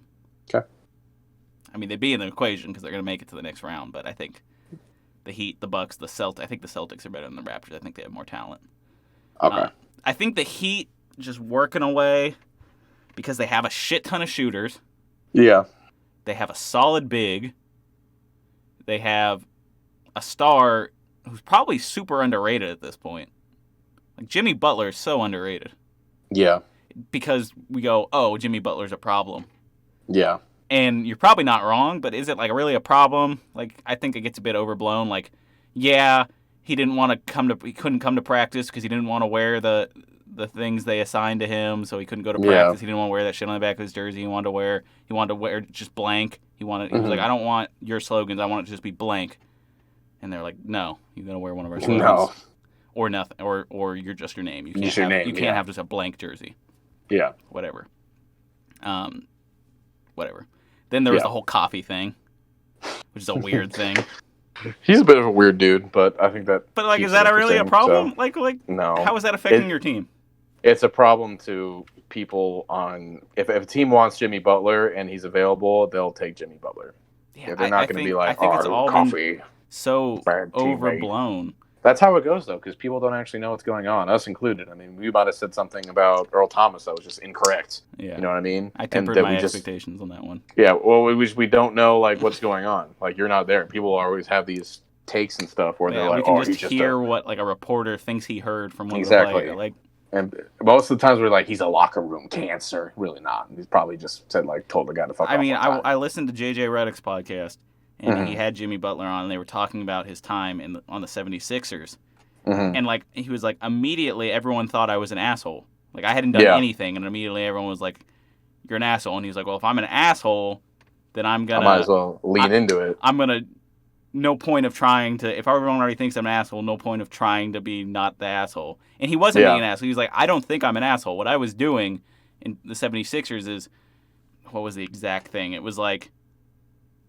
Okay. I mean, they'd be in the equation because they're going to make it to the next round. But I think the Heat, the Bucks, the Celtics. I think the Celtics are better than the Raptors. I think they have more talent. Okay. I think the Heat just working away because they have a shit ton of shooters. Yeah. They have a solid big. They have a star who's probably super underrated at this point. Like Jimmy Butler is so underrated. Yeah. Because we go, oh, Jimmy Butler's a problem. Yeah. And you're probably not wrong, but is it like really a problem? Like, I think it gets a bit overblown. Like, yeah, he couldn't come to practice because he didn't want to wear the things they assigned to him, so he couldn't go to practice. Yeah. He didn't want to wear that shit on the back of his jersey. He wanted to wear just blank. He was like, I don't want your slogans. I want it to just be blank. And they're like, no, you got to wear one of our slogans. No. Or nothing, or you're just your name. You can't have just a blank jersey. Yeah. Whatever. Whatever. Then there was the whole coffee thing, which is a weird thing. He's a bit of a weird dude, but I think that. But like, is that really a problem? So, like, no. How is that affecting your team? It's a problem to people on. If a team wants Jimmy Butler and he's available, they'll take Jimmy Butler. Yeah, they're not going to be like, I think it's all coffee. So overblown. That's how it goes, though, because people don't actually know what's going on, us included. I mean, we might have said something about Earl Thomas that was just incorrect. Yeah. You know what I mean? I tempered my expectations on that one. Yeah, well, we don't know, like, what's going on. Like, you're not there. People always have these takes and stuff where they're like, we can just hear what, like, a reporter thinks he heard from one of the players. Like, and most of the times we're like, he's a locker room cancer. Really not. He's probably just said, like, told the guy to fuck off. I mean, I listened to J.J. Redick's podcast, and he had Jimmy Butler on, and they were talking about his time on the 76ers. And, like, he was like, immediately everyone thought I was an asshole. Like, I hadn't done anything, and immediately everyone was like, you're an asshole. And he was like, well, if I'm an asshole, then I might as well lean into it. I'm going to, no point of trying to, if everyone already thinks I'm an asshole, no point of trying to be not the asshole. And he wasn't being an asshole. He was like, I don't think I'm an asshole. What I was doing in the 76ers is, what was the exact thing? It was like,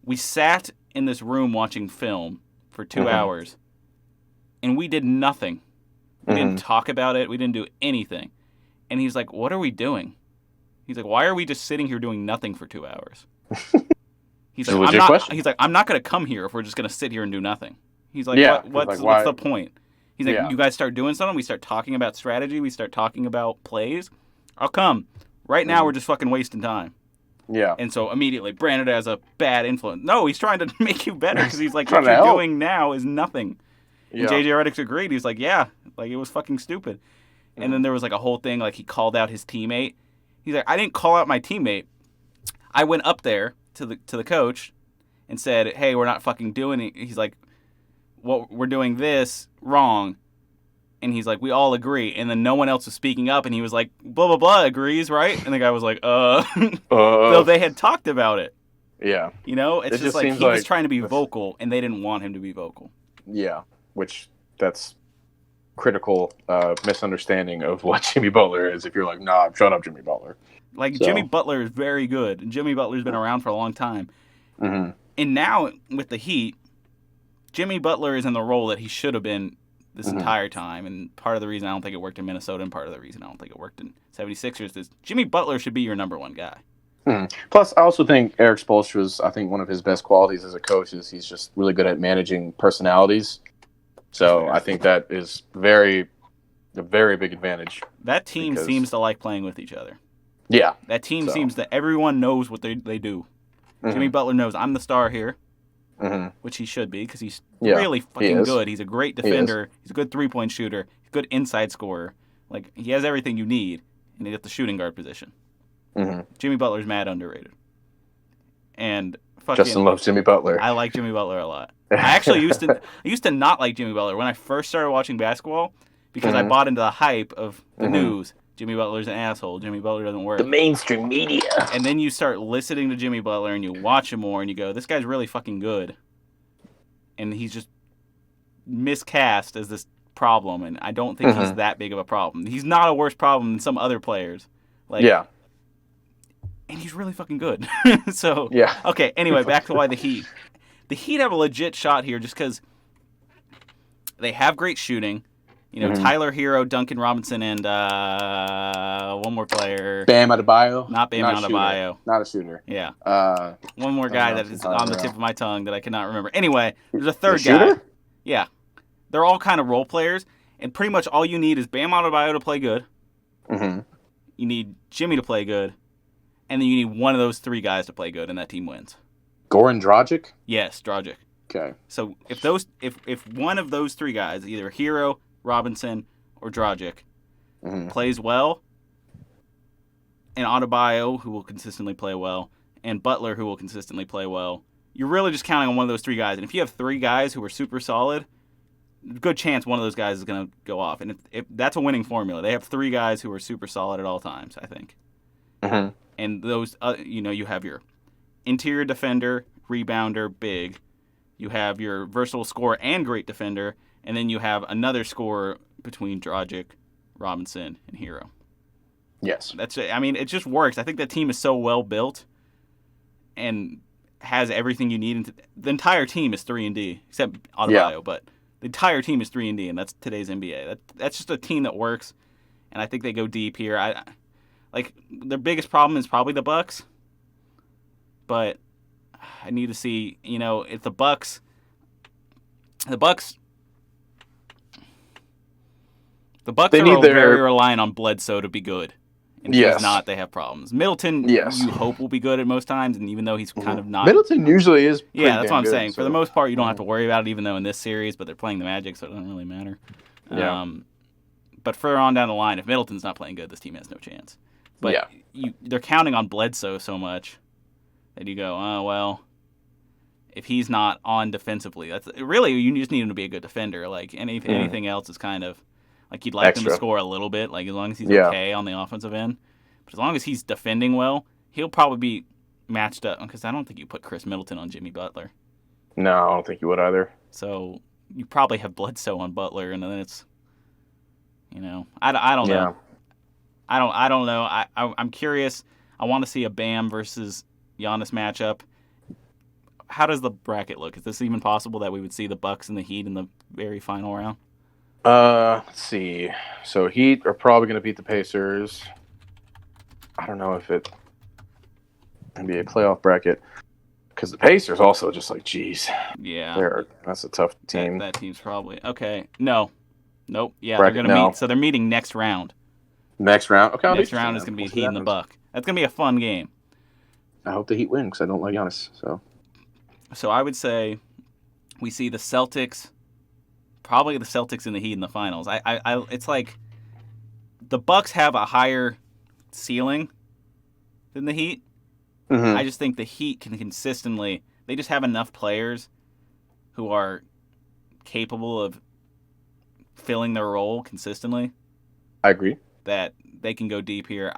we sat in this room watching film for 2 hours. And we did nothing. We didn't talk about it. We didn't do anything. And he's like, what are we doing? He's like, why are we just sitting here doing nothing for 2 hours? He's like, I'm not going to come here if we're just going to sit here and do nothing. He's like, what's the point? He's like, you guys start doing something. We start talking about strategy. We start talking about plays. I'll come. Right now, we're just fucking wasting time. Yeah. And so immediately, branded as a bad influence. No, he's trying to make you better because he's like, what you're doing now is nothing. And J.J. Redick agreed. He's like, yeah, like it was fucking stupid. And then there was like a whole thing, like he called out his teammate. He's like, I didn't call out my teammate. I went up there to the coach and said, hey, we're not fucking doing it. He's like, well, we're doing this wrong. And he's like, we all agree. And then no one else was speaking up. And he was like, blah, blah, blah, agrees, right? And the guy was like, So they had talked about it. Yeah. You know, it's just like he was trying to be vocal and they didn't want him to be vocal. Yeah. Which that's critical misunderstanding of what Jimmy Butler is. If you're like, nah, shut up, Jimmy Butler. Like, Jimmy Butler is very good. And Jimmy Butler's been around for a long time. And now with the Heat, Jimmy Butler is in the role that he should have been this entire time, and part of the reason I don't think it worked in Minnesota and part of the reason I don't think it worked in 76ers is Jimmy Butler should be your number one guy. Plus, I also think Eric Spoelstra's, I think one of his best qualities as a coach is he's just really good at managing personalities. So I think that is a very big advantage. That team seems to like playing with each other. Yeah. That team seems that everyone knows what they do. Jimmy Butler knows I'm the star here, which he should be because he's really fucking good. He's a great defender. He's a good three-point shooter. He's a good inside scorer. Like, he has everything you need, and he's at the shooting guard position. Jimmy Butler's mad underrated. And Justin loves Jimmy Butler. I like Jimmy Butler a lot. I actually used to not like Jimmy Butler when I first started watching basketball because I bought into the hype of the news. Jimmy Butler's an asshole. Jimmy Butler doesn't work. The mainstream media. And then you start listening to Jimmy Butler and you watch him more and you go, this guy's really fucking good. And he's just miscast as this problem, and I don't think he's that big of a problem. He's not a worse problem than some other players. And he's really fucking good. So, okay, anyway, back to why the Heat. The Heat have a legit shot here just because they have great shooting. You know, Tyler Hero, Duncan Robinson, and one more player. Bam Adebayo. Not Bam Adebayo. Not a shooter. Yeah. One more guy that is on the tip of my tongue that I cannot remember. Anyway, there's a third guy. Yeah. They're all kind of role players, and pretty much all you need is Bam Adebayo to play good. You need Jimmy to play good. And then you need one of those three guys to play good, and that team wins. Goran Dragic? Yes, Dragic. Okay. So if one of those three guys, either Hero, Robinson, or Dragic, plays well, and Adebayo, who will consistently play well, and Butler, who will consistently play well, you're really just counting on one of those three guys. And if you have three guys who are super solid, good chance one of those guys is going to go off. And if that's a winning formula. They have three guys who are super solid at all times, I think. And those, you have your interior defender, rebounder, big. You have your versatile scorer and great defender. And then you have another scorer between Dragic, Robinson, and Hero. Yes. That's it. I mean, it just works. I think that team is so well built and has everything you need. The entire team is 3-and-D, except Adebayo, but the entire team is 3-and-D, and that's today's NBA. That's just a team that works, and I think they go deep here. Their biggest problem is probably the Bucks, but I need to see, if the Bucks are very reliant on Bledsoe to be good. And if he's not, they have problems. Middleton, you hope will be good at most times, and even though he's kind of not. Middleton usually is pretty that's what I'm good, saying. So. For the most part, you don't have to worry about it, even though in this series, but they're playing the Magic, so it doesn't really matter. Yeah. But further on down the line, if Middleton's not playing good, this team has no chance. But they're counting on Bledsoe so much that you go, oh, well, if he's not on defensively, you just need him to be a good defender. Like anything else is kind of. Like, you'd like him to score a little bit, like, as long as he's okay on the offensive end. But as long as he's defending well, he'll probably be matched up. Because I don't think you put Chris Middleton on Jimmy Butler. No, I don't think you would either. So, you probably have Bledsoe on Butler, and then it's, I don't know. I don't know. I'm curious. I want to see a Bam versus Giannis matchup. How does the bracket look? Is this even possible that we would see the Bucks and the Heat in the very final round? Let's see. So Heat are probably going to beat the Pacers. I don't know if it NBA playoff bracket because the Pacers also just geez. Yeah. That's a tough team. That team's probably okay. Nope. Yeah, bracket, they're going to meet. So they're meeting next round. Next round. Okay. Next round is going to be Heat and the Buck. That's going to be a fun game. I hope the Heat win because I don't like Giannis. So I would say we see the Celtics. Probably the Celtics and the Heat in the finals. It's like the Bucks have a higher ceiling than the Heat. I just think the Heat can consistently. They just have enough players who are capable of filling their role consistently. I agree that they can go deep here.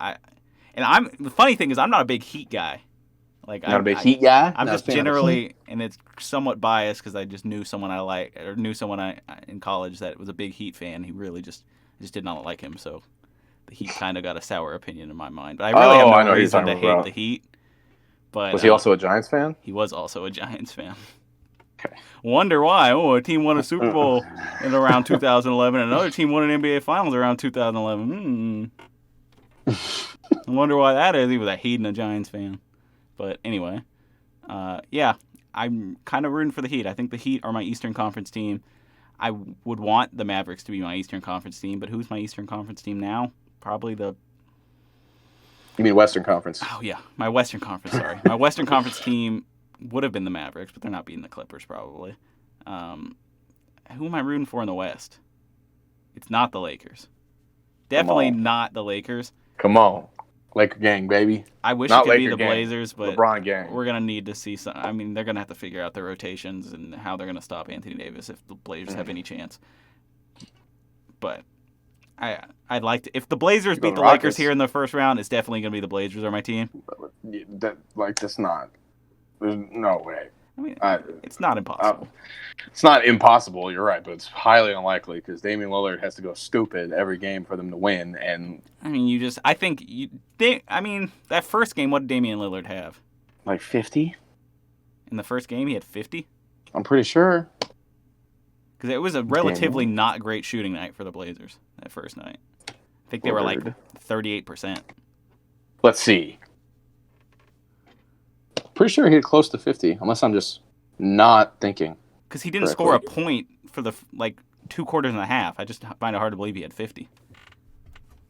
The funny thing is I'm not a big Heat guy. Not a big Heat guy. I'm just generally, and it's somewhat biased because I just knew someone in college that was a big Heat fan. He really just did not like him, so the Heat kind of got a sour opinion in my mind. But I really have no reason to hate the Heat. But was he also a Giants fan? He was also a Giants fan. Wonder why? Oh, a team won a Super Bowl in around 2011, and another team won an NBA Finals around 2011. I wonder why that is. He was a Heat and a Giants fan. But anyway, yeah, I'm kind of rooting for the Heat. I think the Heat are my Eastern Conference team. I would want the Mavericks to be my Eastern Conference team, but who's my Eastern Conference team now? Probably the... You mean Western Conference? Oh, yeah, my Western Conference, sorry. My Western Conference team would have been the Mavericks, but they're not beating the Clippers probably. Who am I rooting for in the West? It's not the Lakers. Definitely not the Lakers. Come on. Laker gang, baby. I wish not it could be Laker the gang. Blazers, but LeBron gang. we're going to need to see some. I mean, they're going to have to figure out their rotations and how they're going to stop Anthony Davis if the Blazers have any chance. But I'd like to. If the Blazers beat the Lakers here in the first round, it's definitely going to be the Blazers are my team. That's not. There's no way. I mean, it's not impossible. It's not impossible. You're right, but it's highly unlikely because Damian Lillard has to go stupid every game for them to win. And I mean, that first game, what did Damian Lillard have? Like 50 in the first game. He had 50. I'm pretty sure. Because it was a relatively not great shooting night for the Blazers that first night. I think they were like 38%. Let's see. Pretty sure he had close to 50, unless I'm just not thinking. Because he didn't score a point for the 2 quarters and a half. I just find it hard to believe he had 50.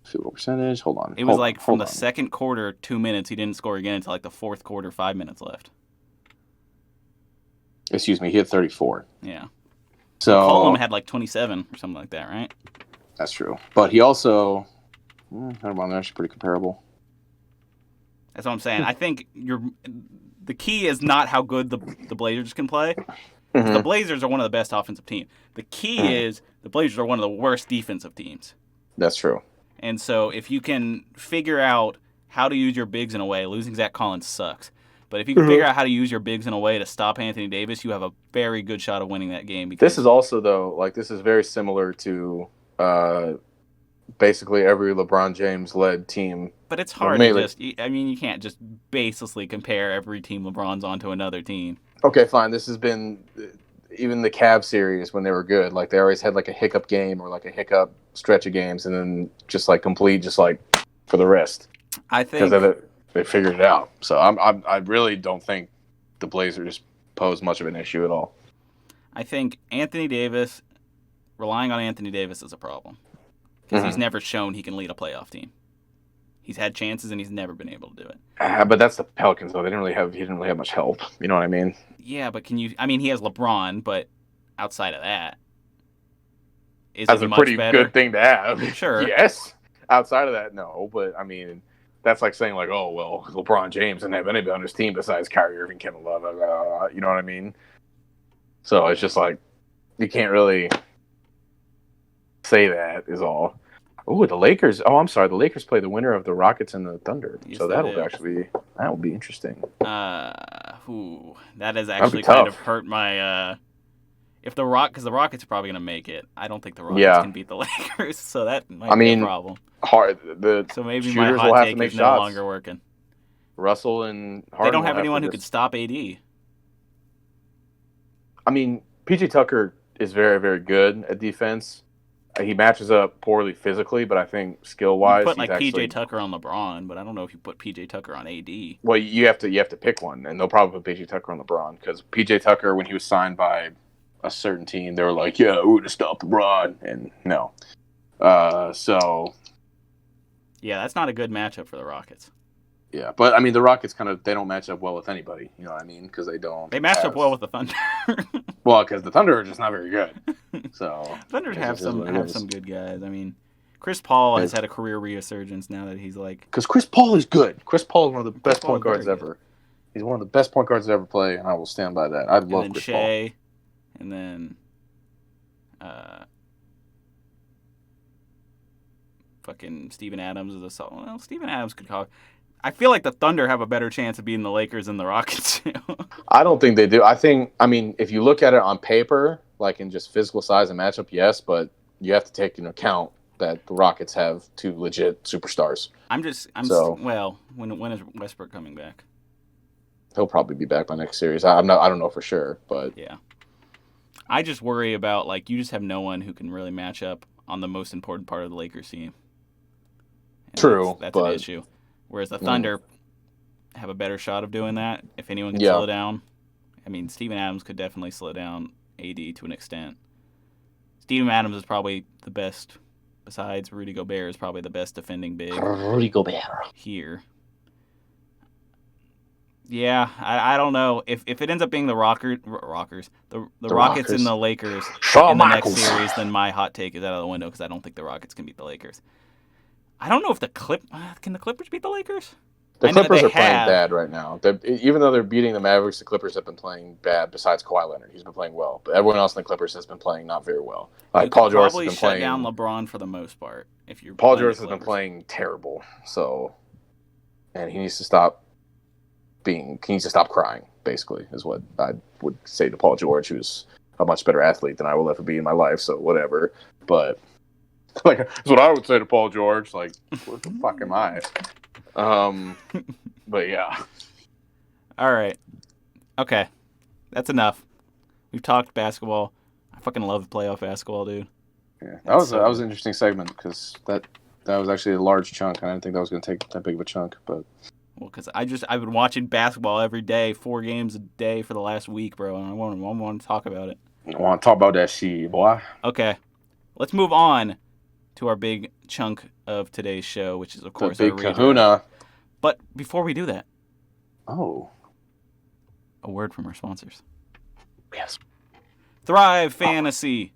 Field goal percentage. Hold on. It was from the second quarter, 2 minutes. He didn't score again until like the fourth quarter, 5 minutes left. Excuse me. He had 34. Yeah. So McCollum had like 27 or something like that, right? That's true. But he also, never mind, they're actually pretty comparable. That's what I'm saying. I think the key is not how good the Blazers can play. Mm-hmm. The Blazers are one of the best offensive teams. The key is the Blazers are one of the worst defensive teams. That's true. And so if you can figure out how to use your bigs in a way, losing Zach Collins sucks. But if you can figure out how to use your bigs in a way to stop Anthony Davis, you have a very good shot of winning that game. This is also, though, this is very similar to basically every LeBron James-led team. But it's hard to you can't just baselessly compare every team LeBron's on to another team. Okay, fine. This has been, even the Cavs series when they were good, they always had a hiccup game or a hiccup stretch of games and then just complete, for the rest. I think. Because they figured it out. So I really don't think the Blazers pose much of an issue at all. I think relying on Anthony Davis is a problem. Because he's never shown he can lead a playoff team. He's had chances and he's never been able to do it. But that's the Pelicans, though. He didn't really have much help. You know what I mean? Yeah, but he has LeBron, but outside of that, that's a pretty good thing to have. Sure. Yes. Outside of that, no. But that's like saying LeBron James didn't have anybody on his team besides Kyrie Irving, Kevin Love. You know what I mean? So it's just you can't really say that is all. Oh, the Lakers. Oh, I'm sorry. The Lakers play the winner of the Rockets and the Thunder. Yes, so that will be interesting. That has actually kind of hurt my. Because the Rockets are probably going to make it. I don't think the Rockets can beat the Lakers, so that might be a problem. So maybe my hot take is no longer working. Russell and Harden. They don't have anyone who could stop AD. PJ Tucker is very, very good at defense. He matches up poorly physically, but I think skill-wise, you put PJ Tucker on LeBron, but I don't know if you put PJ Tucker on AD. Well, you have to pick one, and they'll probably put PJ Tucker on LeBron because PJ Tucker, when he was signed by a certain team, they were like, "Yeah, we're gonna stop LeBron," and no. Yeah, that's not a good matchup for the Rockets. Yeah, but the Rockets they don't match up well with anybody. You know what I mean? Because they don't. They match up well with the Thunder. Well, because the Thunder are just not very good. So Thunder have some good guys. Chris Paul has had a career resurgence now that he's because Chris Paul is good. Chris Paul is one of the best point guards ever. He's one of the best point guards to ever play, and I will stand by that. I love Chris Paul. And then fucking Steven Adams is a well. Steven Adams could call. I feel like the Thunder have a better chance of beating the Lakers than the Rockets do. I don't think they do. I think, if you look at it on paper, in just physical size and matchup, yes, but you have to take into account that the Rockets have 2 legit superstars. When is Westbrook coming back? He'll probably be back by next series. I don't know for sure, but yeah. I just worry about, like, you just have no one who can really match up on the most important part of the Lakers team. And True, that's but an issue. Whereas the Thunder have a better shot of doing that if anyone can Yeah. slow down. I mean, Steven Adams could definitely slow down AD to an extent. Steven Adams is probably the best, besides Rudy Gobert, is probably the best defending big Rudy Gobert. here. Yeah, I don't know. If it ends up being the Rockets, the Rockets and the Lakers Shawn in the Michaels. next series, then my hot take is out of the window because I don't think the Rockets can beat the Lakers. I don't know if can the Clippers beat the Lakers? The I know Clippers they are playing have. bad right now. Even though they're beating the Mavericks, the Clippers have been playing bad. Besides Kawhi Leonard, he's been playing well, but everyone else in the Clippers has been playing not very well. You Paul could George has probably been shut playing. down LeBron for the most part if you're. Paul playing George the has been Clippers. playing terrible. So, and he needs to stop crying. Basically, is what I would say to Paul George, who's a much better athlete than I will ever be in my life. So whatever. But like that's what I would say to Paul George. Like, what the fuck am I? But yeah. All right. Okay. That's enough. We've talked basketball. I fucking love playoff basketball, dude. Yeah, that was an interesting segment because that was actually a large chunk. I didn't think that was going to take that big of a chunk, but Well, because I've been watching basketball every day, 4 games a day for the last week, bro, and I want to talk about it. I want to talk about that shit, boy. Okay. Let's move on to our big chunk of today's show, which is, of course, The big our redraft. kahuna. But before we do that, Oh, a word from our sponsors. yes. Thrive Fantasy.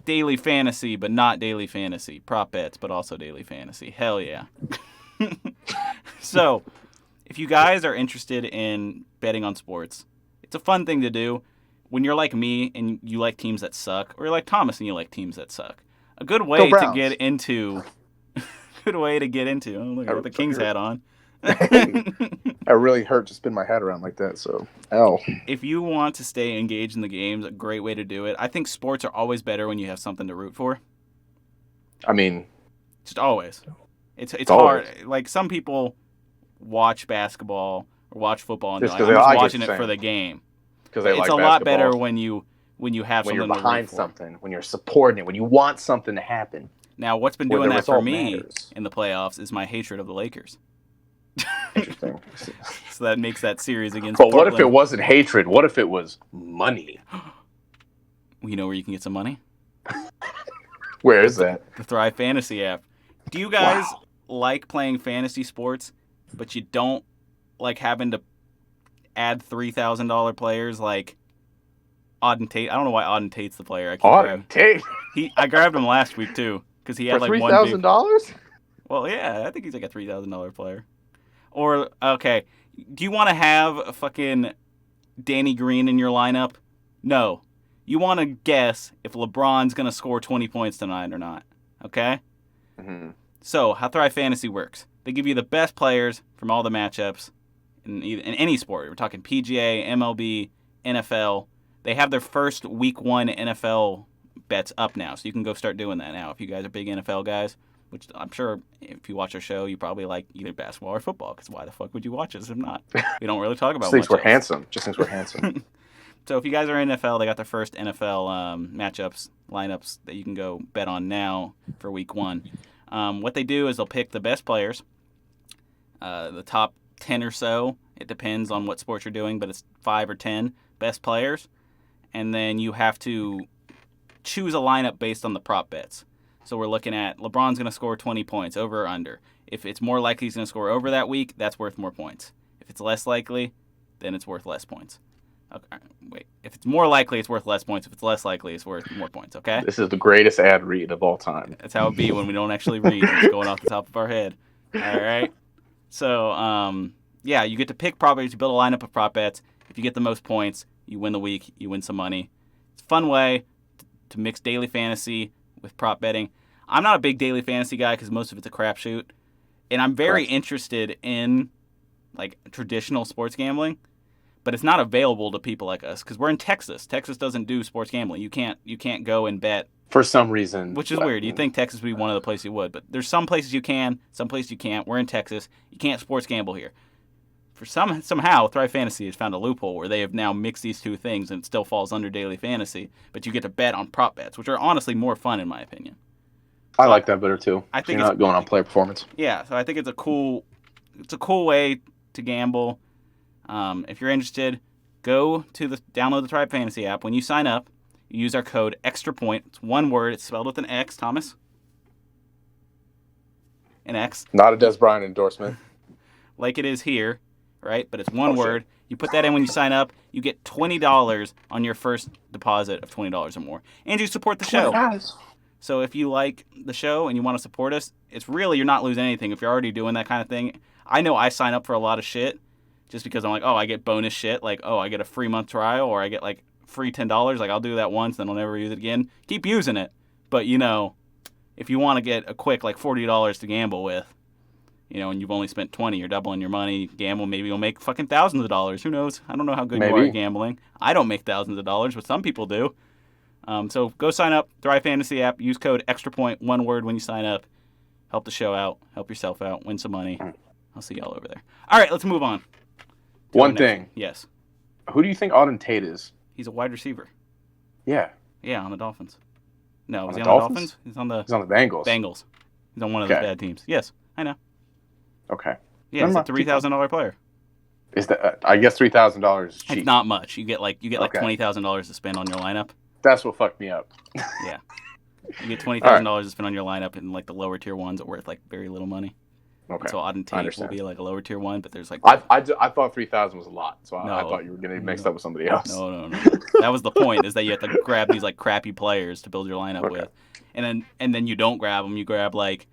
Daily fantasy, but not daily fantasy. Prop bets, but also daily fantasy. Hell yeah. So, if you guys are interested in betting on sports, it's a fun thing to do. When you're like me and you like teams that suck, or you're like Thomas and you like teams that suck, a good way to get into. Good way to get into. Oh, look, I got the Kings hat on. I really hurt to spin my hat around like that. So, ow. If you want to stay engaged in the games, a great way to do it. I think sports are always better when you have something to root for. I mean, Just always. It's always. hard. Like, some people watch basketball or watch football and Just they're 'cause like, I'm they just like it, watching it you're for saying. the game. because they It's like a basketball. lot better when you have when something you're to root behind for. something, when you're supporting it, when you want something to happen. Now, what's been Where doing the that for result me matters. in the playoffs is my hatred of the Lakers. Interesting. So that makes that series against But what if Portland. it wasn't hatred? What if it was money? You know where you can get some money? Where is that? The Thrive Fantasy app. Do you guys like playing fantasy sports, but you don't like having to add $3,000 players like Auden Tate? I don't know why Auden Tate's the player. I keep grabbing. Tate I grabbed him last week too because he had for like one big. $3,000. Well, yeah, I think he's like a $3,000 player. Or okay, do you want to have a fucking Danny Green in your lineup? No. You want to guess if LeBron's gonna score 20 points tonight or not? Okay. Mm-hmm. So, how Thrive Fantasy works. They give you the best players from all the matchups in any sport. We're talking PGA, MLB, NFL. They have their first week 1 NFL bets up now, so you can go start doing that now if you guys are big NFL guys, which I'm sure if you watch our show, you probably like either basketball or football, because why the fuck would you watch us if not? We don't really talk about Just thinks much we're else. handsome. Just thinks we're handsome. So if you guys are in NFL, they got their first NFL matchups, lineups that you can go bet on now for week 1. What they do is they'll pick the best players, the top 10 or so. It depends on what sport you're doing, but it's 5 or 10 best players. And then you have to choose a lineup based on the prop bets. So we're looking at LeBron's going to score 20 points, over or under. If it's more likely he's going to score over that week, that's worth more points. If it's less likely, then it's worth less points. Okay, wait. If it's more likely, it's worth less points. If it's less likely, it's worth more points, okay? This is the greatest ad read of all time. That's how it be when we don't actually read. It's going off the top of our head. All right? So, yeah, you get to pick prop bets. You build a lineup of prop bets. If you get the most points, you win the week. You win some money. It's a fun way to mix daily fantasy with prop betting. I'm not a big daily fantasy guy because most of it's a crapshoot. And I'm very interested in, like, traditional sports gambling. But it's not available to people like us because we're in Texas. Texas doesn't do sports gambling. You can't go and bet. For some reason. Which is weird. You'd think Texas would be one of the places you would. But there's some places you can, some places you can't. We're in Texas. You can't sports gamble here. somehow Thrive Fantasy has found a loophole where they have now mixed these two things and it still falls under daily fantasy, but you get to bet on prop bets, which are honestly more fun in my opinion. I like that better too. I think you're not going on player performance. Yeah, so I think it's a cool way to gamble. If you're interested, download the Thrive Fantasy app. When you sign up, you use our code XTRAPOINT. It's one word. It's spelled with an X, Thomas. An X. Not a Des Bryant endorsement. Like it is here, right? But it's one word. Shit. You put that in when you sign up. You get $20 on your first deposit of $20 or more. And you support the show. $20. So if you like the show and you want to support us, it's really, you're not losing anything if you're already doing that kind of thing. I know I sign up for a lot of shit just because I'm like, oh, I get bonus shit. Like, oh, I get a free month trial or I get like free $10. Like, I'll do that once, then I'll never use it again. Keep using it. But, if you want to get a quick like $40 to gamble with, and you've only spent 20, you're doubling your money. Gamble, maybe you'll make fucking thousands of dollars. Who knows? I don't know how good you are at gambling. I don't make thousands of dollars, but some people do. So go sign up, Thrive Fantasy app. Use code XTRAPOINT, one word when you sign up. Help the show out. Help yourself out. Win some money. I'll see y'all over there. All right, let's move on. One thing. Yes. Who do you think Auden Tate is? He's a wide receiver. Yeah. Yeah, on the Dolphins. No, is he on on the Dolphins? He's on the Bengals. Bengals. He's on one of those bad teams. Yes, I know. Okay. Yeah, he's a $3,000 player. Is that? I guess $3,000 is cheap. It's not much. You get like $20,000 to spend on your lineup. That's what fucked me up. Yeah. You get $20,000 to spend on your lineup, and like the lower tier ones are worth like very little money. Okay. And so Auden Tate will be like a lower tier one, but there's like I thought 3,000 was a lot, so I thought you were getting mixed up with somebody else. No. That was the point, is that you have to grab these like crappy players to build your lineup with, and then you don't grab them. You grab like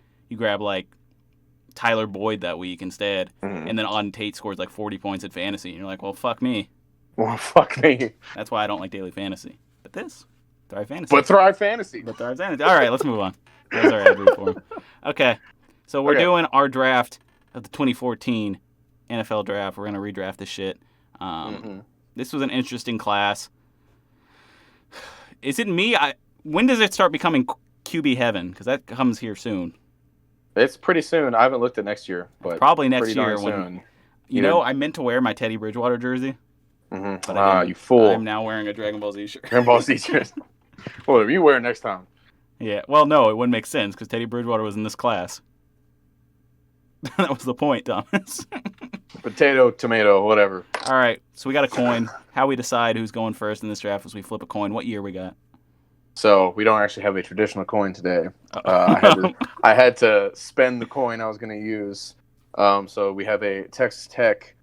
Tyler Boyd that week instead, and then Auden Tate scores like 40 points at fantasy, and you're like, well, fuck me. Well, fuck me. That's why I don't like daily fantasy. But this, Thrive Fantasy. But Thrive Fantasy. All right, let's move on. That was our ad read for him. Okay, so we're doing our draft of the 2014 NFL draft. We're going to redraft this shit. This was an interesting class. Is it me? When does it start becoming QB heaven? Because that comes here soon. It's pretty soon. I haven't looked at next year, but probably next year. Soon. I meant to wear my Teddy Bridgewater jersey. But you fool! I'm now wearing a Dragon Ball Z shirt. Dragon Ball Z shirt. What are you wearing next time? Yeah. Well, no, it wouldn't make sense because Teddy Bridgewater was in this class. That was the point, Thomas. Potato, tomato, whatever. All right. So we got a coin. How we decide who's going first in this draft is we flip a coin. What year we got? So we don't actually have a traditional coin today. I had to spend the coin I was going to use. So we have a Texas Tech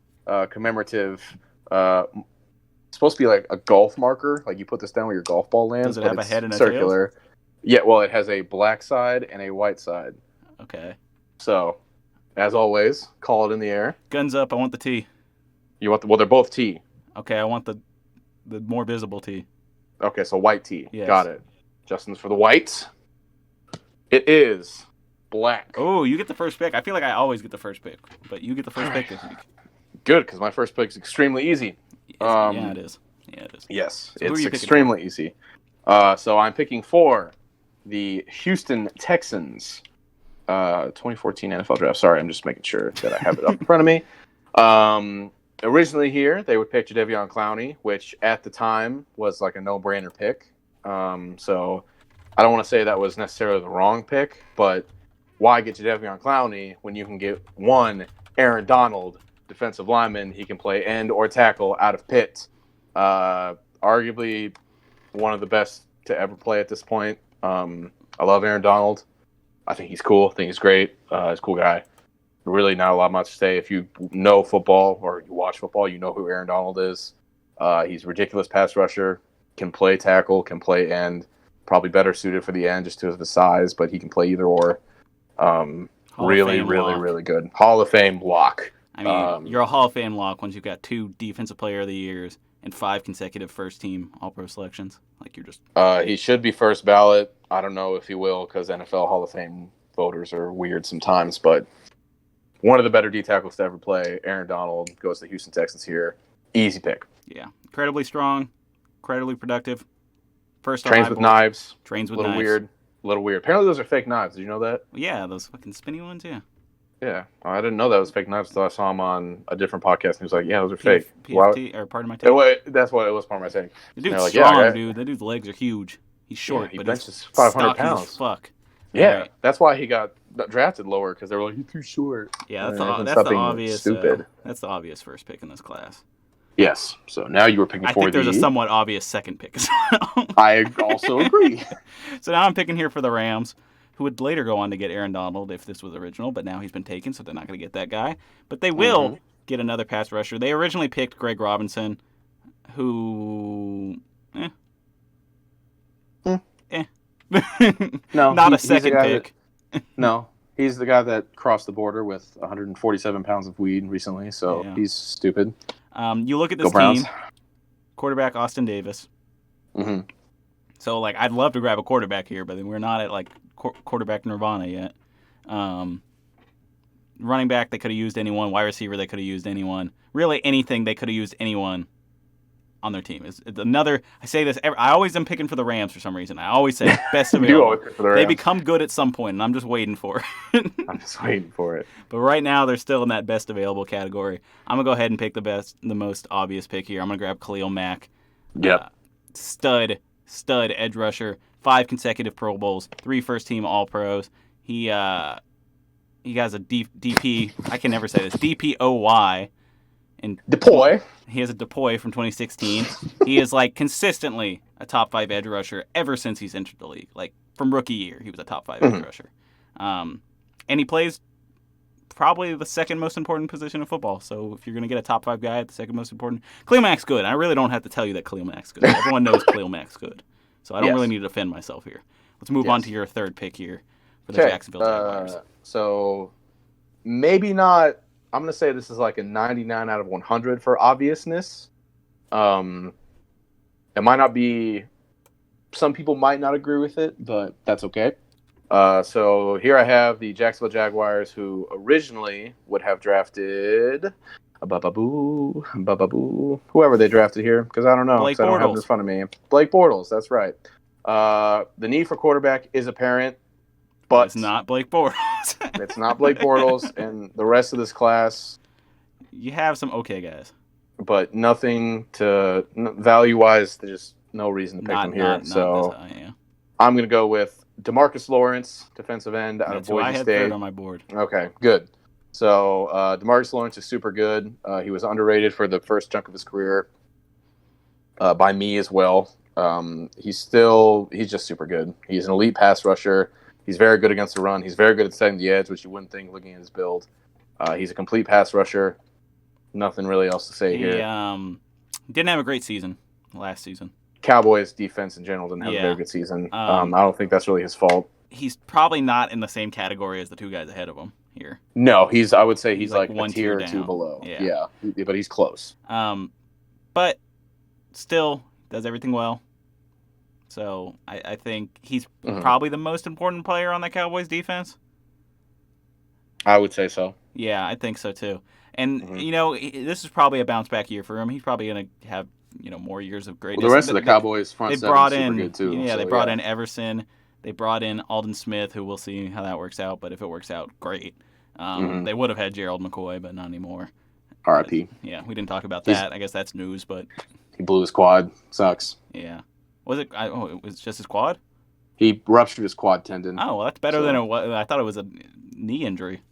commemorative. It's supposed to be like a golf marker. Like you put this down where your golf ball lands. Does it have a head and a circular? Tail? Yeah. Well, it has a black side and a white side. Okay. So, as always, call it in the air. Guns up. I want the T. You want well, they're both T. Okay. I want the more visible T. Okay, so white T. Yes. Got it. Justin's for the white. It is black. Oh, you get the first pick. I feel like I always get the first pick, but you get the first pick this week. Good, because my first pick is extremely easy. Yeah, it is. Yes, so it's extremely easy. So I'm picking for the Houston Texans 2014 NFL Draft. Sorry, I'm just making sure that I have it up in front of me. Originally here, they would pick Jadeveon Clowney, which at the time was like a no-brainer pick. So I don't want to say that was necessarily the wrong pick, but why get Jadeveon Clowney when you can get one Aaron Donald, defensive lineman? He can play end or tackle out of Pitt. Arguably one of the best to ever play at this point. I love Aaron Donald. I think he's cool. I think he's great. He's a cool guy. Really not a lot much to say. If you know football or you watch football, you know who Aaron Donald is. He's a ridiculous pass rusher, can play tackle, can play end, probably better suited for the end just because of his size, but he can play either or. Really good. Hall of Fame lock. I mean, you're a Hall of Fame lock once you've got 2 Defensive Player of the Years and 5 consecutive first-team All-Pro selections. Like, you're just... he should be first ballot. I don't know if he will because NFL Hall of Fame voters are weird sometimes, but one of the better D tackles to ever play. Aaron Donald goes to the Houston Texans here. Easy pick. Yeah. Incredibly strong, incredibly productive. First Trains with knives. Trains with knives. A little weird. Apparently those are fake knives. Did you know that? Yeah, those fucking spinny ones, yeah. Yeah, I didn't know that was fake knives until I saw him on a different podcast. And he was like, "Yeah, those are PF, fake." PFT, or pardon my take. That's what it was. Part of my saying. The dude's They're like, strong, dude. That dude's legs are huge. He's short, he but benches he's 500 stocky as pounds. fuck. Yeah, Right. that's why he got drafted lower because they were like, "He's too short." Yeah, And that's stop the being obvious. Stupid. That's the obvious first pick in this class. Yes. So now you were picking I for think there's a somewhat obvious second pick as well. I also agree. So now I'm picking here for the Rams, who would later go on to get Aaron Donald if this was original, but now he's been taken, so they're not going to get that guy. But they will get another pass rusher. They originally picked Greg Robinson, who... No, not a he's the second guy pick. No, he's the guy that crossed the border with 147 pounds of weed recently, so he's stupid. You look at this team, quarterback Austin Davis. Mm-hmm. So, like, I'd love to grab a quarterback here, but we're not at, like, quarterback nirvana yet. Running back, they could have used anyone. Wide receiver, they could have used anyone. Really, anything, they could have used anyone on their team. It's another. I say this. I always am picking for the Rams for some reason. I always say best available. You always pick for the Rams. They become good at some point, and I'm just waiting for it. I'm just waiting for it. But right now, they're still in that best available category. I'm gonna go ahead and pick the most obvious pick here. I'm gonna grab Khalil Mack. Yep. Stud edge rusher. 5 consecutive Pro Bowls. 3 first-team All-Pros. He has a DP. I can never say this. DPOY. And DePoy. He has a DePoy from 2016. He is, like, consistently a top 5 edge rusher ever since he's entered the league. Like, from rookie year, he was a top 5 edge rusher. And he plays probably the second most important position in football. So if you're going to get a top 5 guy at the second most important, Khalil Mack's good. I really don't have to tell you that Khalil Mack's good. Everyone knows Khalil Mack's good. So I don't really need to defend myself here. Let's move on to your third pick here for the Jacksonville Jaguars. So maybe not. I'm going to say this is like a 99 out of 100 for obviousness. It might not be. Some people might not agree with it, but that's okay. So here I have the Jacksonville Jaguars, who originally would have drafted whoever they drafted here, because I don't know. Blake I don't have it Bortles. in front of me. Blake Bortles, that's right. The need for quarterback is apparent, but it's not Blake Bortles. It's not Blake Bortles, and the rest of this class. You have some okay guys, but nothing to value-wise. There's just no reason to pick them here. So I'm going to go with DeMarcus Lawrence, defensive end out of Boise I had State. third on my board. Okay, good. So DeMarcus Lawrence is super good. He was underrated for the first chunk of his career by me as well. He's just super good. He's an elite pass rusher. He's very good against the run. He's very good at setting the edge, which you wouldn't think looking at his build. He's a complete pass rusher. Nothing really else to say here. He didn't have a great season last season. Cowboys defense in general didn't have a very good season. I don't think that's really his fault. He's probably not in the same category as the 2 guys ahead of him here. No, I would say he's like one a tier or down. 2 below. Yeah, but he's close. But still does everything well. So I think he's probably the most important player on the Cowboys defense. I would say so. Yeah, I think so too. And this is probably a bounce back year for him. He's probably going to have more years of greatness. Well, the rest of the Cowboys front seven is super good too. Yeah, they brought in Everson. They brought in Aldon Smith, who we'll see how that works out. But if it works out, great. They would have had Gerald McCoy, but not anymore. R.I.P. Yeah, we didn't talk about that. I guess that's news, but he blew his quad. Sucks. Yeah. Was it? It was just his quad. He ruptured his quad tendon. Oh, well, that's better than it was. I thought it was a knee injury.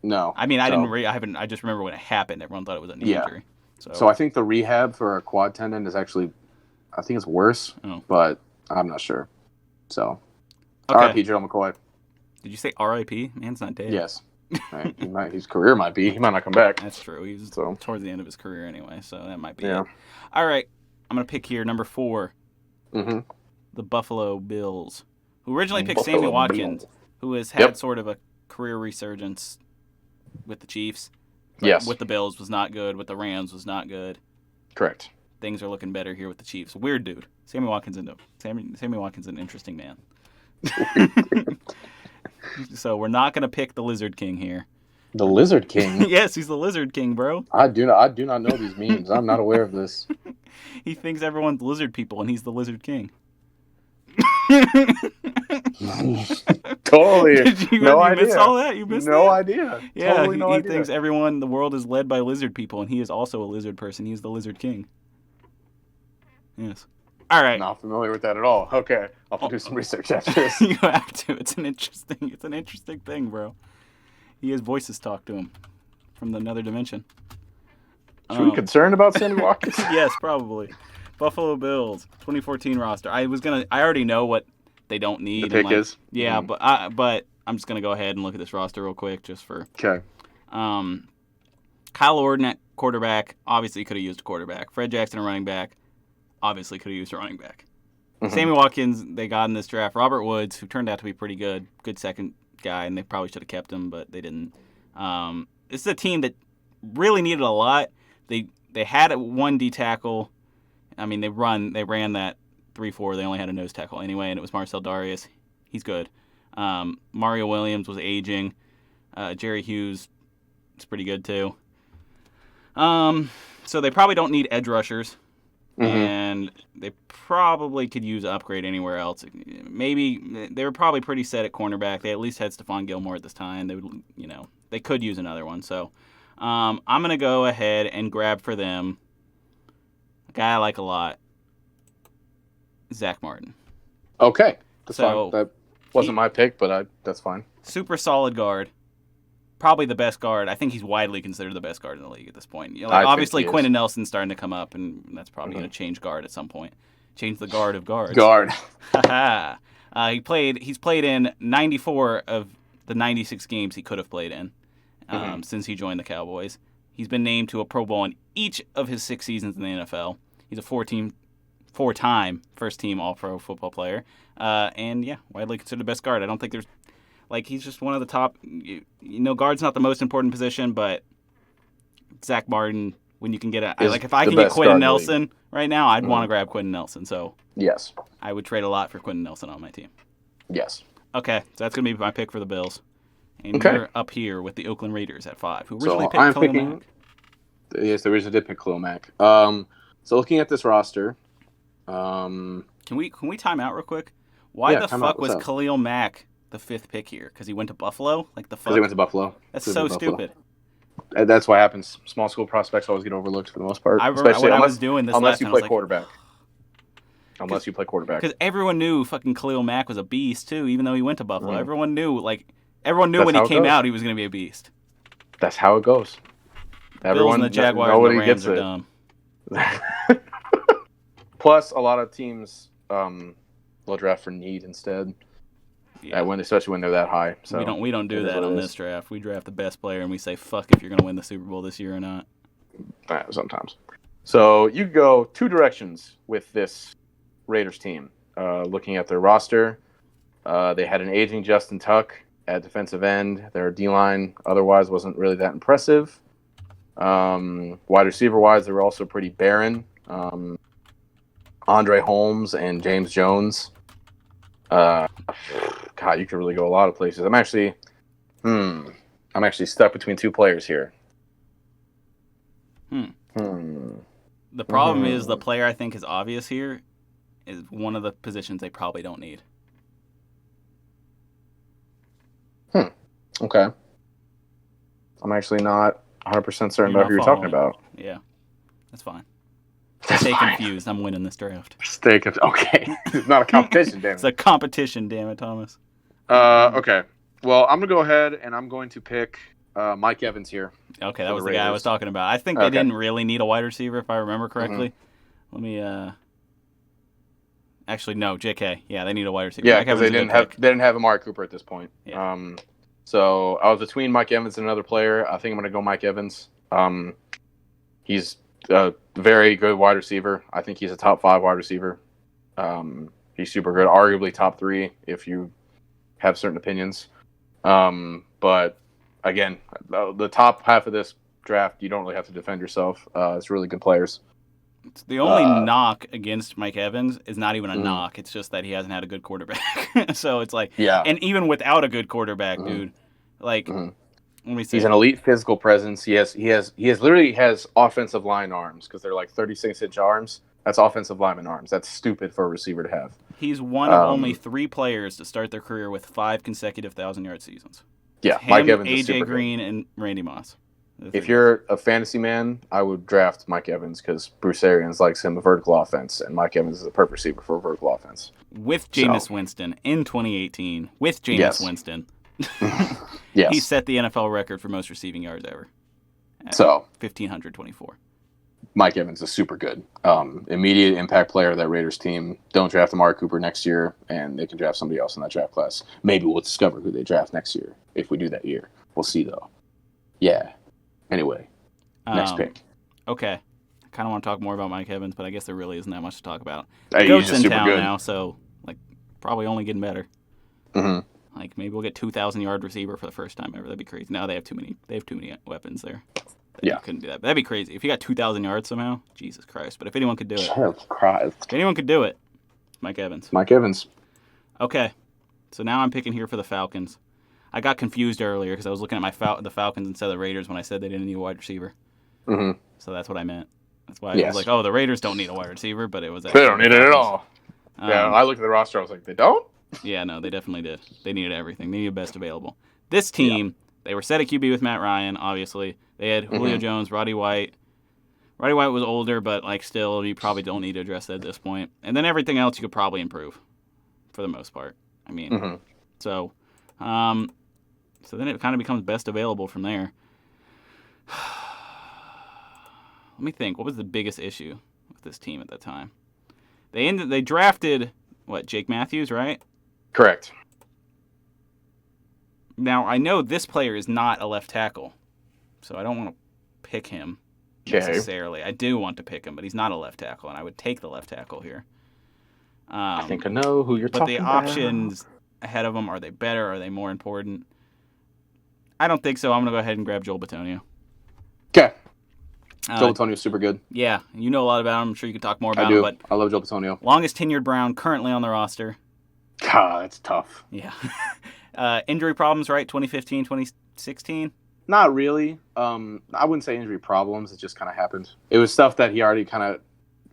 No. I mean, I didn't. I just remember when it happened. Everyone thought it was a knee injury. So I think the rehab for a quad tendon is actually, I think it's worse, but I'm not sure. So, R.I.P. Gerald McCoy. Did you say R.I.P.? Man's not dead. Yes. Right. His career might be. He might not come back. That's true. He's towards the end of his career anyway, so that might be it. Yeah. All right. I'm going to pick here number 4. Mm-hmm. The Buffalo Bills, who originally picked Sammy Watkins, who has had sort of a career resurgence with the Chiefs. Yes. With the Bills was not good. With the Rams was not good. Correct. Things are looking better here with the Chiefs. Weird dude. Sammy Watkins is an interesting man. So we're not going to pick the Lizard King here. The Lizard King? Yes, he's the Lizard King, bro. I do not know these memes. I'm not aware of this. He thinks everyone's lizard people, and he's the Lizard King. Totally. Did you, No you idea. miss all that? You missed No that? idea. Yeah, Totally he, no he idea. thinks the world is led by lizard people, and he is also a lizard person. He's the lizard king. Yes. All right. Not familiar with that at all. Okay, I'll have to do some research after this. You have to. It's an interesting thing, bro. He has voices talk to him from another dimension. Should we be concerned about Sammy Watkins? Yes, probably. Buffalo Bills 2014 roster. I already know what they don't need. The pick is. Yeah, but I'm just gonna go ahead and look at this roster real quick, just for. Okay. Kyle Orton at quarterback. Obviously, could have used a quarterback. Fred Jackson, a running back. Obviously, could have used a running back. Mm-hmm. Sammy Watkins, they got in this draft. Robert Woods, who turned out to be pretty good second guy, and they probably should have kept him, but they didn't. This is a team that really needed a lot. They had one D tackle. I mean, they ran that 3-4. They only had a nose tackle anyway, and it was Marcel Darius. He's good. Mario Williams was aging. Jerry Hughes is pretty good too. So they probably don't need edge rushers. Mm-hmm. And they probably could use an upgrade anywhere else. Maybe they were probably pretty set at cornerback. They at least had Stephon Gilmore at this time. They could use another one. So I'm gonna go ahead and grab for them a guy I like a lot, Zach Martin. Okay, that's fine. That wasn't my pick, but that's fine. Super solid guard. Probably the best guard. I think he's widely considered the best guard in the league at this point. Obviously, Quentin Nelson's starting to come up, and that's probably going to change guard at some point. Change the guard of guards. Guard. He's played in 94 of the 96 games he could have played in since he joined the Cowboys. He's been named to a Pro Bowl in each of his 6 seasons in the NFL. He's a four-time first-team All-Pro football player. And, yeah, widely considered the best guard. I don't think there's... he's just one of the top. Guard's not the most important position, but Zach Martin, when you can get if I can get Quentin Nelson right now, I'd want to grab Quentin Nelson. So yes, I would trade a lot for Quentin Nelson on my team. Yes. Okay, so that's gonna be my pick for the Bills. And you're up here with the Oakland Raiders at 5, who originally picked Khalil Mack. Yes, the original did pick Khalil Mack. So looking at this roster, can we time out real quick? Why the fuck was Khalil Mack the 5th pick here? Because he went to Buffalo? Like the fuck? Because he went to Buffalo. That's so stupid. That's what happens. Small school prospects always get overlooked for the most part. I remember when I was doing this unless last you play quarterback. Unless you play quarterback. Because everyone knew fucking Khalil Mack was a beast, too, even though he went to Buffalo. Mm. Everyone knew when he came out he was going to be a beast. That's how it goes. Bills and the Jaguars and the Rams are dumb. Plus, a lot of teams will draft for need instead. Yeah. Especially when they're that high. So we don't do that on this draft. We draft the best player and we say fuck if you're going to win the Super Bowl this year or not. Sometimes. So you go 2 directions with this Raiders team. Looking at their roster, they had an aging Justin Tuck at defensive end. Their D-line otherwise wasn't really that impressive. Wide receiver-wise, they were also pretty barren. Andre Holmes and James Jones. God, you could really go a lot of places. I'm actually stuck between 2 players here. The problem is the player I think is obvious here is one of the positions they probably don't need. Okay. I'm actually not 100% certain about who you're talking about. Yeah, that's fine. Stay confused. I'm winning this draft. Stay confused. Okay. It's not a competition, damn it. It's a competition, damn it, Thomas. Okay. Well, I'm going to go ahead and I'm going to pick Mike Evans here. Okay, that was the guy I was talking about. I think they didn't really need a wide receiver, if I remember correctly. Let me... Actually, no, JK. Yeah, they need a wide receiver. Yeah, because they didn't have Amari Cooper at this point. Yeah. So I was between Mike Evans and another player. I think I'm going to go Mike Evans. He's a very good wide receiver. I think he's a top 5 wide receiver. He's super good, arguably top 3 if you have certain opinions. But again, the top half of this draft, you don't really have to defend yourself. It's really good players. The only knock against Mike Evans is not even a knock. It's just that he hasn't had a good quarterback. So it's like, and even without a good quarterback, dude, like, let me see. He's an elite physical presence. He literally has offensive line arms because they're like 36-inch arms. That's offensive lineman arms. That's stupid for a receiver to have. He's one of only 3 players to start their career with 5 consecutive 1,000-yard seasons. Yeah, Him, Mike Evans is AJ super Green, good. and Randy Moss. If you're a fantasy man, I would draft Mike Evans because Bruce Arians likes him a vertical offense, and Mike Evans is a perfect receiver for a vertical offense. With Jameis Winston in 2018, with Jameis Winston, yes, he set the NFL record for most receiving yards ever. So 1,524. Mike Evans is super good. Immediate impact player of that Raiders team. Don't draft Amari Cooper next year, and they can draft somebody else in that draft class. Maybe we'll discover who they draft next year if we do that year. We'll see, though. Yeah. Anyway, next pick. Okay. I kind of want to talk more about Mike Evans, but I guess there really isn't that much to talk about. Hey, Goat's he's just in super town good now, so probably only getting better. Mm-hmm. Maybe we'll get 2,000-yard receiver for the first time ever. That'd be crazy. No, they have too many weapons there. Yeah, you couldn't do that. But that'd be crazy if you got 2,000 yards somehow. Jesus Christ! But if anyone could do it, if anyone could do it, Mike Evans. Mike Evans. Okay, so now I'm picking here for the Falcons. I got confused earlier because I was looking at the Falcons instead of the Raiders when I said they didn't need a wide receiver. Mm-hmm. So that's what I meant. That's why I was like, oh, the Raiders don't need a wide receiver, but it was they don't need it at all. Yeah, I looked at the roster. I was like, they don't? Yeah, no, they definitely did. They needed everything. They needed best available. This team, they were set at QB with Matt Ryan, obviously. They had Julio Jones, Roddy White. Roddy White was older, but still, you probably don't need to address that at this point. And then everything else you could probably improve, for the most part. I mean, so then it kind of becomes best available from there. Let me think. What was the biggest issue with this team at that time? They drafted Jake Matthews, right? Correct. Now I know this player is not a left tackle, so I don't want to pick him necessarily. I do want to pick him, but he's not a left tackle, and I would take the left tackle here. I think I know who you're talking about. But the options ahead of them, are they better? Are they more important? I don't think so. I'm going to go ahead and grab Joel Bitonio. Okay. Joel Bitonio is super good. Yeah, you know a lot about him. I'm sure you could talk more about I do. him. But I love Joel Bitonio. Longest tenured Brown currently on the roster. God, that's tough. Yeah. Injury problems, right? 2015, 2016? Not really. I wouldn't say injury problems. It just kind of happened. It was stuff that he already kind of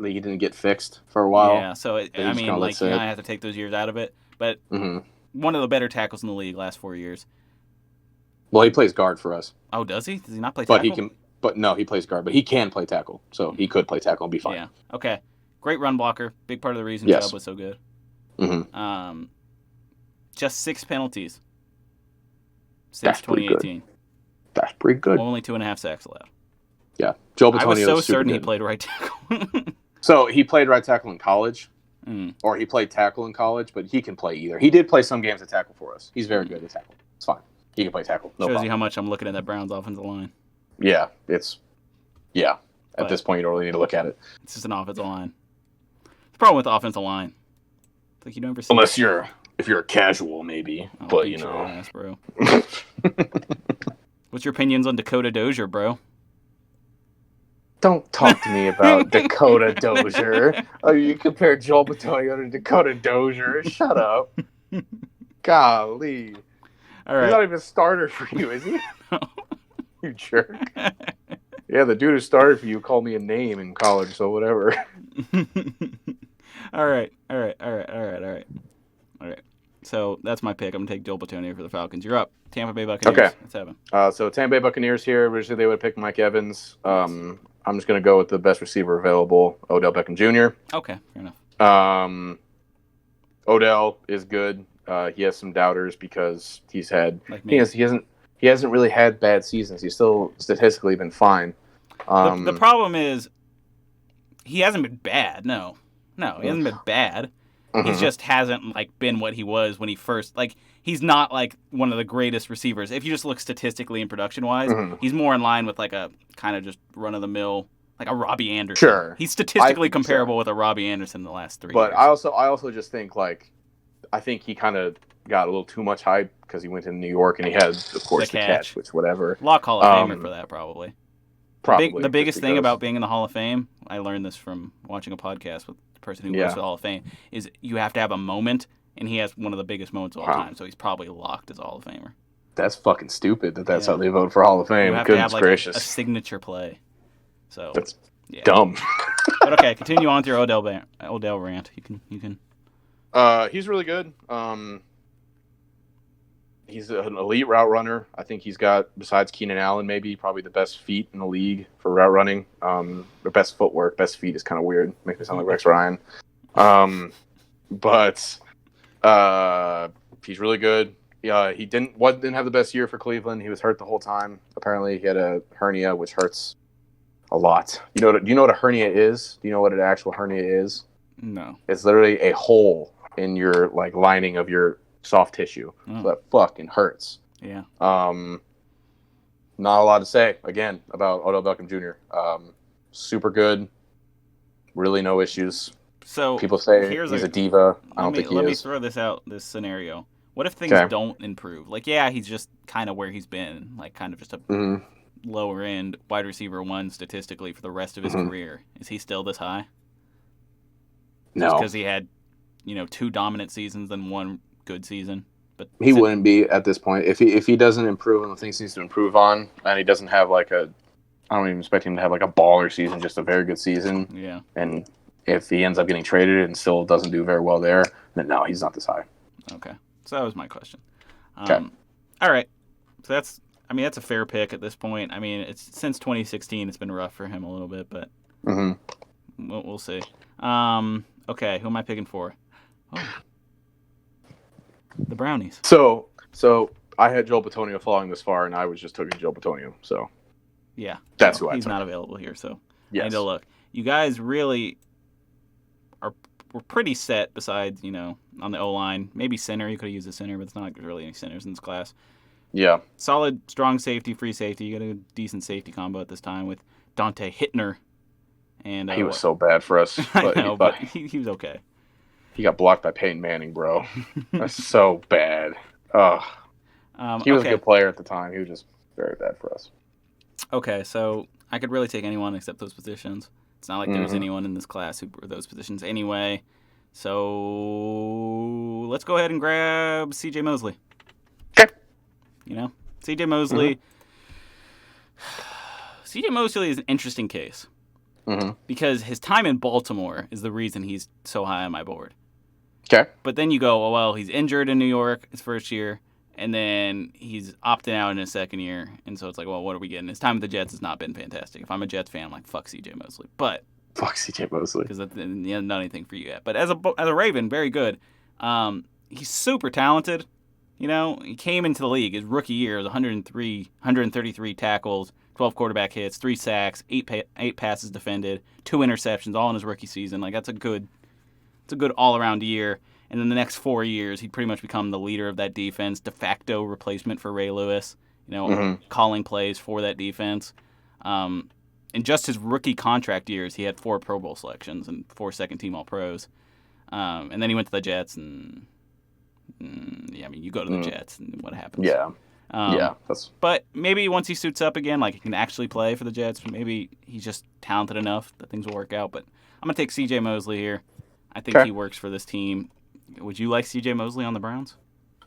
he didn't get fixed for a while. Yeah, so you kind of have to take those years out of it. But one of the better tackles in the league last 4 years. Well, he plays guard for us. Oh, does he? Does he not play tackle? No, he plays guard, but he can play tackle. So he could play tackle and be fine. Yeah. Okay. Great run blocker. Big part of the reason Chubb was so good. Just 6 penalties since 2018. That's pretty good. Only 2.5 sacks allowed. Yeah. Joel Bitonio I was so certain good. he played right tackle. So he played right tackle in college, or he played tackle in college, but he can play either. He did play some games at tackle for us. He's very good at tackle. It's fine. He can play tackle. No Shows problem. you how much I'm looking at that Browns offensive line. Yeah, at this point, you don't really need to look at it. It's just an offensive line. The problem with the offensive line, it's like you never see. Unless if you're a casual, maybe. But you know, ass, bro. What's your opinions on Dakota Dozier, bro? Don't talk to me about Dakota Dozier. Oh, you compare Joel Bitonio to Dakota Dozier? Shut up. Golly. All right. He's not even a starter for you, is he? No. You jerk. Yeah, the dude who started for you called me a name in college, so whatever. All right. So that's my pick. I'm going to take Joel Bitonio for the Falcons. You're up. Tampa Bay Buccaneers. Okay. Let's have him. So Tampa Bay Buccaneers here. Originally, they would pick Mike Evans. I'm just going to go with the best receiver available, Odell Beckham Jr. Okay, fair enough. Odell is good. He has some doubters because he hasn't really had bad seasons. He's still statistically been fine. The problem is he hasn't been bad. No, he hasn't been bad. He just hasn't been what he was when he first he's not one of the greatest receivers. If you just look statistically and production wise, he's more in line with a kind of just run of the mill, like a Robbie Anderson. Sure, he's statistically comparable with a Robbie Anderson in the last 3 years. But I also just think I think he kind of got a little too much hype because he went to New York and he had, of course, the catch, which whatever. Lock Hall of Famer for that, probably. Probably. The biggest thing about being in the Hall of Fame, I learned this from watching a podcast with the person who works for the Hall of Fame, is you have to have a moment, and he has one of the biggest moments of all time, so he's probably locked as a Hall of Famer. That's fucking stupid that's how they vote for Hall of Fame. You have Goodness to have gracious. a signature play. So that's dumb. But okay, continue on with your Odell rant. You can. He's really good. He's an elite route runner. I think he's got, besides Keenan Allen, maybe probably the best feet in the league for route running. The best footwork, best feet is kind of weird. Makes me sound like Rex Ryan. But he's really good. Yeah, he didn't have the best year for Cleveland. He was hurt the whole time. Apparently, he had a hernia, which hurts a lot. Do you know what a hernia is? Do you know what an actual hernia is? No. It's literally a hole in your lining of your soft tissue. So that fucking hurts. Yeah. Not a lot to say again about Odell Beckham Jr. Super good. Really no issues. So people say he's a diva. I don't think he is. Let me throw this scenario. What if things don't improve? He's just kind of where he's been, kind of just a lower end wide receiver 1 statistically for the rest of his career. Is he still this high? No. Just because he had, 2 dominant seasons and 1 good season. But he wouldn't be at this point if he doesn't improve on the things he needs to improve on, and he doesn't have I don't even expect him to have a baller season, just a very good season. Yeah. And if he ends up getting traded and still doesn't do very well there, then no, he's not this high. Okay. So that was my question. Okay. All right. So that's a fair pick at this point. It's since 2016, it's been rough for him a little bit, but we'll see. Okay, who am I picking for? Oh. The Brownies. So I had Joel Bitonio falling this far, and I was just taking Joel Bitonio. So yeah, that's who I took. He's not available here, so yes. I need to look. You guys really were pretty set. Besides, on the O line, maybe center. You could have used a center, but it's not like there's really any centers in this class. Yeah, solid, strong safety, free safety. You got a decent safety combo at this time with Dante Hittner. And he was so bad for us. But, I know, but he was okay. He got blocked by Peyton Manning, bro. That's so bad. He was a good player at the time. He was just very bad for us. Okay, so I could really take anyone except those positions. It's not like there was anyone in this class who were those positions anyway. So let's go ahead and grab C.J. Mosley. Okay. C.J. Mosley. C.J. Mosley is an interesting case. Because his time in Baltimore is the reason he's so high on my board. Okay. But then you go, well, he's injured in New York his first year, and then he's opting out in his second year. And so it's like, well, what are we getting? His time with the Jets has not been fantastic. If I'm a Jets fan, I'm like, fuck C.J. Mosley. But fuck C.J. Mosley. Because he hasn't done anything for you yet. But as a Raven, very good. He's super talented. He came into the league his rookie year, 133 tackles, 12 quarterback hits, 3 sacks, 8 passes defended, 2 interceptions, all in his rookie season. That's a good all-around year. And then the next 4 years, he'd pretty much become the leader of that defense, de facto replacement for Ray Lewis, calling plays for that defense. In just his rookie contract years, he had 4 Pro Bowl selections and 4 second-team All-Pros. And then he went to the Jets, and you go to the Jets, and what happens? Yeah. But maybe once he suits up again, he can actually play for the Jets. Maybe he's just talented enough that things will work out. But I'm going to take C.J. Mosley here. I think he works for this team. Would you like C.J. Mosley on the Browns?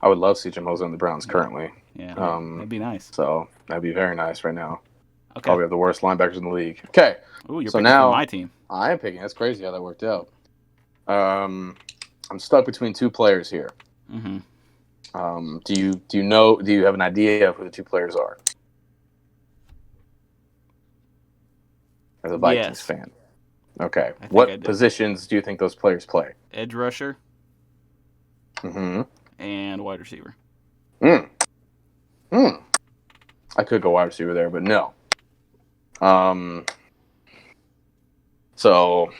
I would love C.J. Mosley on the Browns currently. Yeah, that'd be nice. So that'd be very nice right now. Okay. Probably have the worst linebackers in the league. Okay. Ooh, you're so picking now for my team. I am picking. That's crazy how that worked out. I'm stuck between 2 players here. Do you have an idea of who the 2 players are? As a Vikings fan. Okay. What positions do you think those players play? Edge rusher. And wide receiver. I could go wide receiver there, but no. So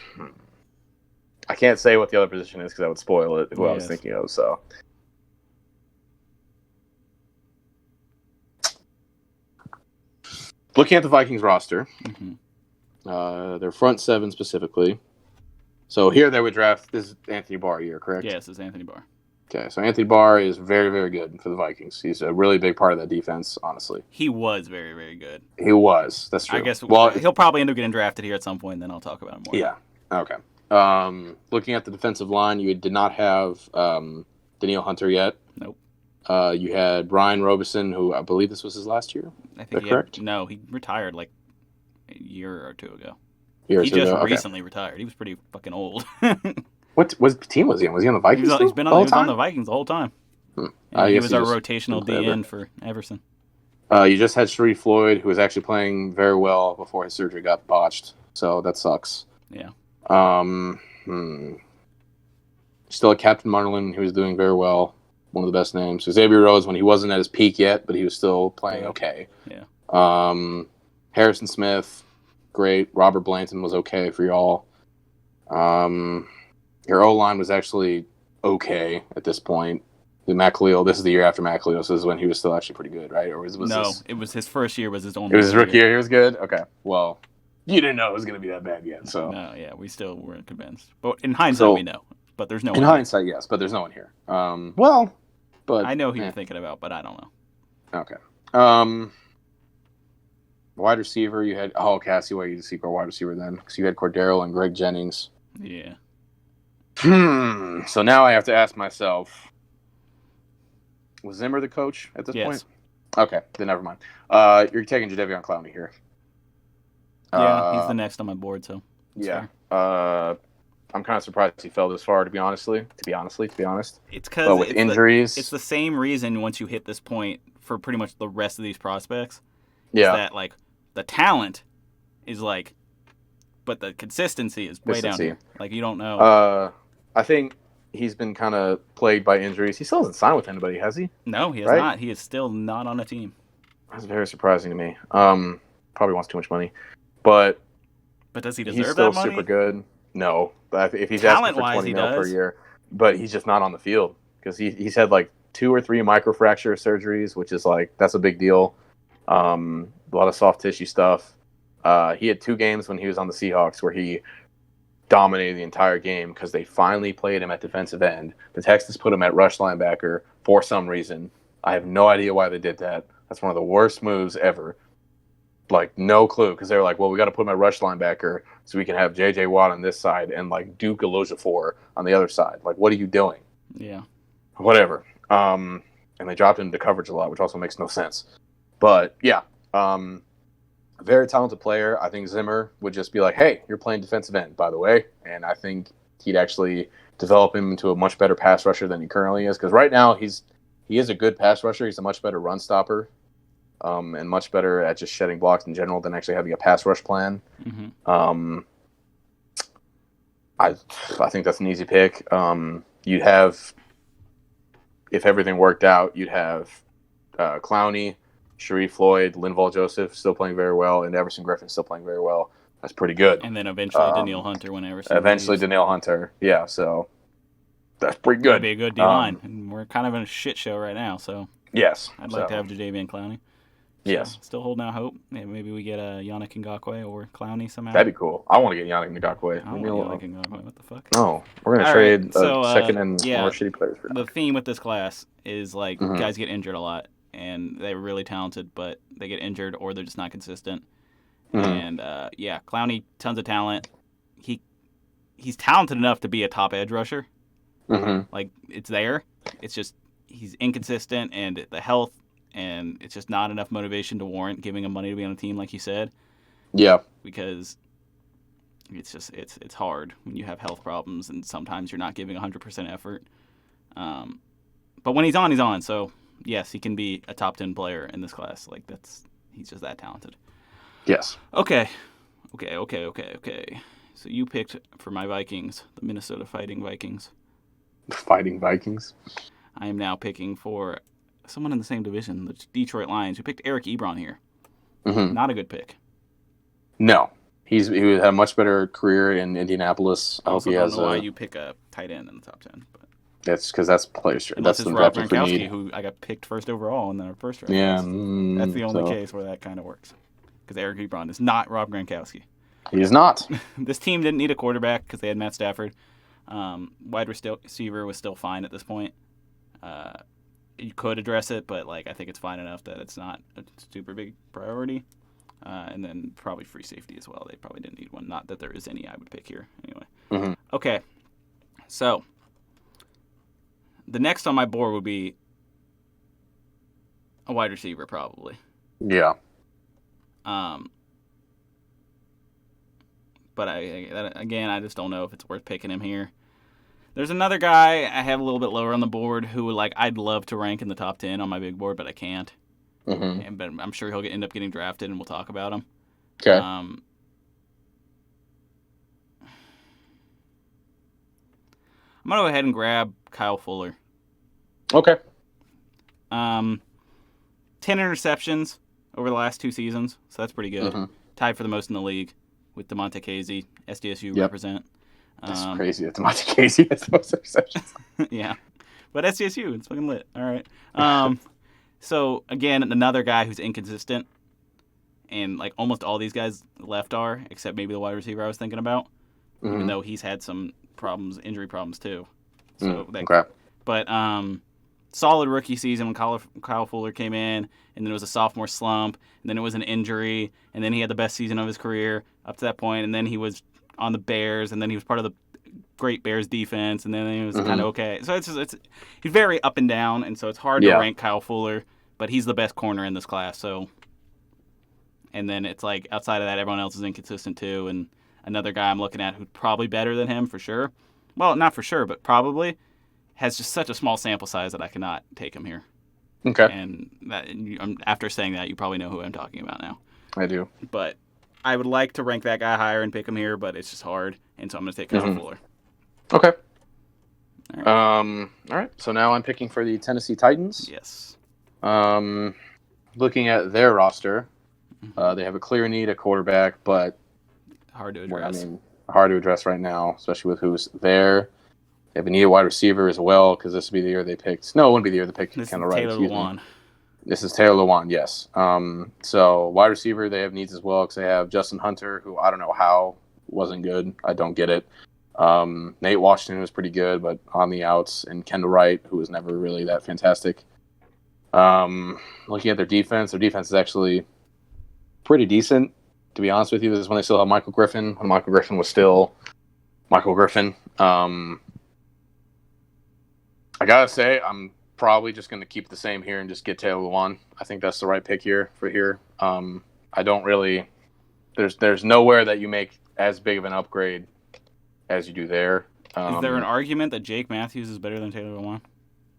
I can't say what the other position is because that would spoil it, who I was thinking of. So looking at the Vikings roster, their front 7 specifically. So here they would draft. This is Anthony Barr year, correct? Yes, it's Anthony Barr. Okay, so Anthony Barr is very, very good for the Vikings. He's a really big part of that defense, honestly. He was very, very good. He was. That's true. I guess he'll probably end up getting drafted here at some point, and then I'll talk about him more. Yeah. Okay. Looking at the defensive line, you did not have Danielle Hunter yet. Nope. You had Brian Robeson, who I believe this was his last year. I think correct? No, he retired a year or 2 ago. He just recently retired. He was pretty fucking old. What team was he on? Was he on the Vikings? He's been the whole he was on time? the Vikings the whole time. I He guess was our just rotational been forever. DN for Everson. You just had Sharif Floyd, who was actually playing very well before his surgery got botched. So that sucks. Yeah. Still had Captain Marlin, who was doing very well. One of the best names. Xavier Rhodes, when he wasn't at his peak yet, but he was still playing okay. Yeah. Harrison Smith, great. Robert Blanton was okay for y'all. Your O-line was actually okay at this point. Matt Khalil, this is the year after Matt Khalil, so this is when he was still actually pretty good, right? Or was No, this... it was his first year. Was his only. It was his rookie year. He was good. Okay. Well, you didn't know it was going to be that bad yet. So No, yeah, we still weren't convinced. But in hindsight, we know. But there's no. In hindsight, yes, but there's no one here. But I know who you're thinking about, but I don't know. Okay. Wide receiver, you had Cassie. Why you see wide receiver then? Because you had Cordero and Greg Jennings. Yeah. So now I have to ask myself. Was Zimmer the coach at this point? Okay, then never mind. You're taking Jadeveon Clowney here. Yeah, he's the next on my board, so. Yeah. I'm kind of surprised he fell this far, to be honest. It's because with injuries. It's the same reason once you hit this point for pretty much the rest of these prospects. Yeah. That, like, the talent is, like, but the consistency is way down here. Like, you don't know. I think he's been kind of plagued by injuries. He still hasn't signed with anybody, has he? No, he has not. He is still not on a team. That's very surprising to me. Probably wants too much money, but does he deserve he's still that money? super good. No, if he's asking for $20 million per year, but he's just not on the field because he's had like 2 or 3 microfracture surgeries, which is like that's a big deal. A lot of soft tissue stuff. He had 2 games when he was on the Seahawks where he dominated the entire game because they finally played him at defensive end. The Texans put him at rush linebacker for some reason. I have no idea why they did that. That's one of the worst moves ever. Like, no clue, because they were like, well, we got to put him at rush linebacker so we can have J.J. Watt on this side and, like, Duke Alojafor on the other side. Like, what are you doing? Yeah. Whatever. And they dropped into coverage a lot, which also makes no sense. But, yeah. Very talented player. I think Zimmer would just be like, hey, you're playing defensive end, by the way. And I think he'd actually develop him into a much better pass rusher than he currently is. Because right now, he is a good pass rusher. He's a much better run stopper. And much better at just shedding blocks in general than actually having a pass rush plan. Mm-hmm. I think that's an easy pick. You'd have, if everything worked out, you'd have Clowney, Sharif Floyd, Linval Joseph still playing very well, and Everson Griffin still playing very well. That's pretty good. And then eventually Danielle Hunter when Everson Danielle Hunter. Yeah, so that's pretty good. That'd be a good D-line. And we're kind of in a shit show right now, so yes. I'd like to have Jadeveon Clowney. So yes. Still holding out hope. Maybe we get Yannick Ngakoue or Clowney somehow. That'd be cool. I want to get Yannick Ngakoue. I want Yannick Ngakoue. What the fuck? No. We're going to trade second and more shitty players for the theme with this class is, like, guys get injured a lot. And they're really talented, but they get injured or they're just not consistent. And, Clowney, tons of talent. He's talented enough to be a top edge rusher. Like, it's there. It's just he's inconsistent, and the health, and it's just not enough motivation to warrant giving him money to be on a team, like you said. Yeah. Because it's just it's hard when you have health problems, and sometimes you're not giving 100% effort. But when he's on, he's on. So yes, he can be a top 10 player in this class. Like he's just that talented. Yes. Okay. So you picked for my Vikings, the Minnesota Fighting Vikings. Fighting Vikings. I am now picking for someone in the same division, the Detroit Lions, who picked Eric Ebron here. Not a good pick. No. He would have a much better career in Indianapolis. I also don't know why you pick a tight end in the top 10. But that's because that's players. Unless that's it's the Rob draft we Gronkowski, need. who I got picked first overall in our first round. Yeah. That's the only case where that kind of works. Because Eric Ebron is not Rob Gronkowski. He is not. This team didn't need a quarterback because they had Matt Stafford. Wide receiver was still fine at this point. You could address it, but I think it's fine enough that it's not a super big priority. And then probably free safety as well. They probably didn't need one. Not that there is any I would pick here anyway. Okay, so the next on my board would be a wide receiver probably. Yeah. But I just don't know if it's worth picking him here. There's another guy I have a little bit lower on the board who I'd love to rank in the top 10 on my big board, but I can't. Mm-hmm. But I'm sure he'll end up getting drafted, and we'll talk about him. Okay. I'm going to go ahead and grab Kyle Fuller. Okay. 10 interceptions over the last 2 seasons, so that's pretty good. Mm-hmm. Tied for the most in the league with DeMonte Casey, SDSU represent. That's crazy that DeMonte Casey has the most interceptions. Yeah. But SDSU, it's fucking lit. All right. So, again, another guy who's inconsistent. And, almost all these guys left are, except maybe the wide receiver I was thinking about. Mm-hmm. Even though he's had some injury problems, too. So okay. But solid rookie season when Kyle Fuller came in, and then it was a sophomore slump, and then it was an injury, and then he had the best season of his career up to that point, and then he was on the Bears, and then he was part of the great Bears defense, and then he was kind of okay. So it's he's very up and down, and so it's hard to rank Kyle Fuller, but he's the best corner in this class. So, and then it's outside of that, everyone else is inconsistent too, and another guy I'm looking at who's probably better than him for sure. Well, not for sure, but probably has just such a small sample size that I cannot take him here. Okay. And after saying that, you probably know who I'm talking about now. I do. But I would like to rank that guy higher and pick him here, but it's just hard, and so I'm going to take Kyle Fuller. Okay. All right. All right. So now I'm picking for the Tennessee Titans. Yes. Looking at their roster, they have a clear need at quarterback, but hard to address. Hard to address right now, especially with who's there. They have a need at wide receiver as well, because this would be the year they picked. No, it wouldn't be the year they picked. This kind is of right. Taylor Lewan. This is Taylor Lewan, yes. So wide receiver, they have needs as well, because they have Justin Hunter, who I don't know how wasn't good. I don't get it. Nate Washington was pretty good, but on the outs, and Kendall Wright, who was never really that fantastic. Looking at their defense is actually pretty decent, to be honest with you. This is when they still have Michael Griffin, when Michael Griffin was still Michael Griffin. I gotta say, I'm probably just going to keep the same here and just get Taylor Lewan. I think that's the right pick here. I don't really. There's nowhere that you make as big of an upgrade as you do there. Is there an argument that Jake Matthews is better than Taylor Lewan?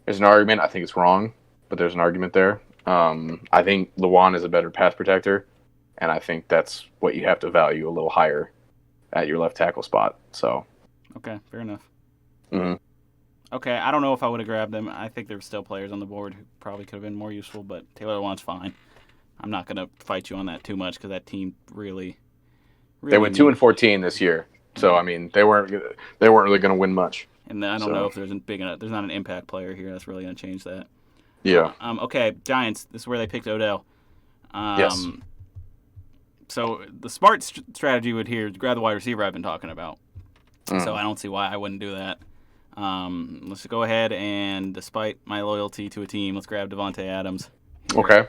There's an argument. I think it's wrong, but there's an argument there. I think Lewan is a better pass protector, and I think that's what you have to value a little higher at your left tackle spot. So. Okay, fair enough. Mm-hmm. Okay, I don't know if I would have grabbed them. I think there were still players on the board who probably could have been more useful, but Taylor Lewan's fine. I'm not going to fight you on that too much because that team really they went 2-14 this year. So I mean, they weren't really going to win much. And I don't know if there's there's not an impact player here that's really going to change that. Yeah. Okay, Giants. This is where they picked Odell. Yes. So the smart strategy would here is grab the wide receiver I've been talking about. So I don't see why I wouldn't do that. Let's go ahead and, despite my loyalty to a team, let's grab Devontae Adams. Okay.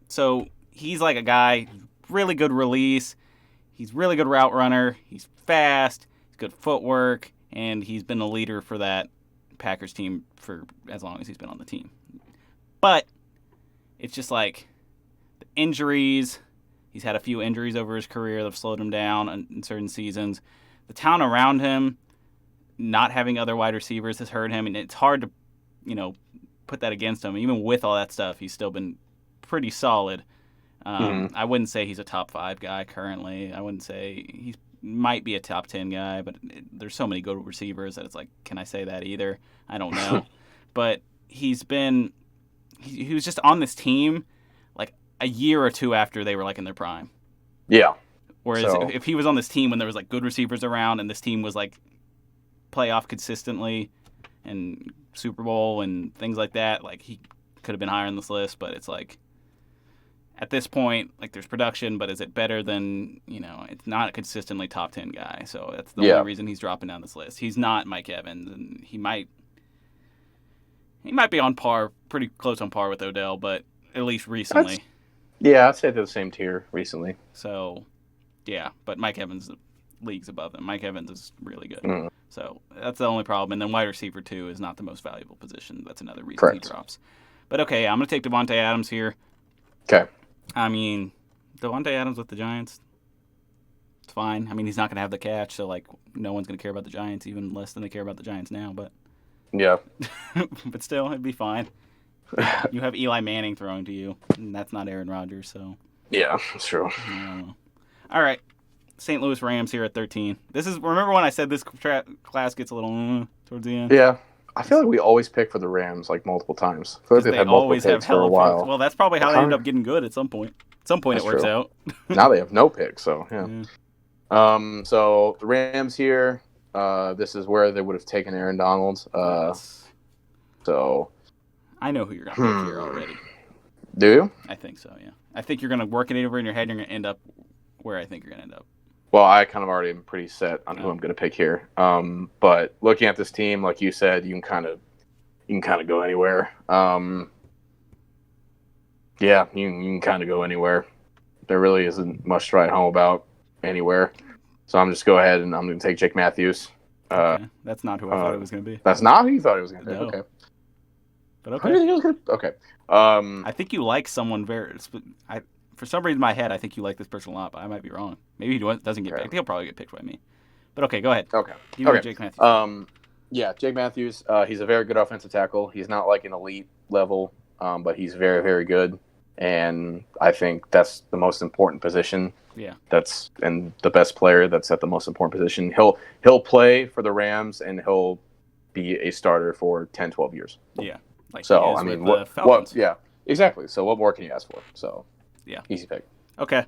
So he's like a guy, really good release. He's really good route runner. He's fast. He's good footwork, and he's been a leader for that Packers team for as long as he's been on the team. But it's just the injuries. He's had a few injuries over his career that have slowed him down in certain seasons. The town around him, not having other wide receivers, has hurt him, and it's hard to, put that against him. Even with all that stuff, he's still been pretty solid. I wouldn't say he's a top 5 guy currently. I wouldn't say he might be a top 10 guy, but there's so many good receivers that it's can I say that either? I don't know. But he was just on this team a year or two after they were in their prime. Yeah. Whereas if he was on this team when there was good receivers around and this team was playoff consistently and Super Bowl and things like that, he could have been higher on this list. But it's at this point, there's production, but is it better than, it's not a consistently top 10 guy. So that's the only reason he's dropping down this list. He's not Mike Evans, and he might be on par, pretty close on par with Odell, but at least recently. I'd say they're the same tier recently. So, yeah, but Mike Evans, leagues above them. Mike Evans is really good. So that's the only problem. And then wide receiver, too, is not the most valuable position. That's another reason he drops. But, okay, I'm going to take Devontae Adams here. Okay. I mean, Devontae Adams with the Giants, It's fine. I mean, he's not going to have the catch, so like no one's going to care about the Giants, even less than they care about the Giants now. But Yeah. but still, it'd be fine. You have Eli Manning throwing to you, and that's not Aaron Rodgers, so. Yeah, that's true. I don't know. All right, St. Louis Rams here at 13. Remember when I said this class gets a little towards the end? Yeah. I feel like we always pick for the Rams like multiple times. I feel like they've They had multiple always have picks for a hella while. picks. Well, that's probably how they end up getting good at some point. At some point, That's it works true. out. Now they have no picks, so yeah. Yeah. So the Rams here, this is where they would have taken Aaron Donald. So I know who you're going to pick here already. do you? I think so, yeah. I think you're going to work it over in your head and you're going to end up where I think you're going to end up. Well, I kind of already am pretty set on who I'm going to pick here. But looking at this team, like you said, you can kind of go anywhere. Yeah, you can kind of go anywhere. There really isn't much to write home about anywhere. So I'm just go ahead and I'm going to take Jake Matthews. Okay. That's not who I thought it was going to be. That's not who you thought it was going to be. No. Okay. But Who do you okay. think it was gonna... Okay. I think you like someone for some reason in my head, I think you like this person a lot, but I might be wrong. Maybe he doesn't get picked. He'll probably get picked by me. But okay, go ahead. Okay. Give me Jake Matthews. Yeah, Jake Matthews. He's a very good offensive tackle. He's not like an elite level, but he's very, very good. And I think that's the most important position. Yeah. And the best player that's at the most important position. He'll play for the Rams and he'll be a starter for 10, 12 years. Yeah. Like so I mean, what? Yeah, exactly. So what more can you ask for? So yeah, easy pick. Okay,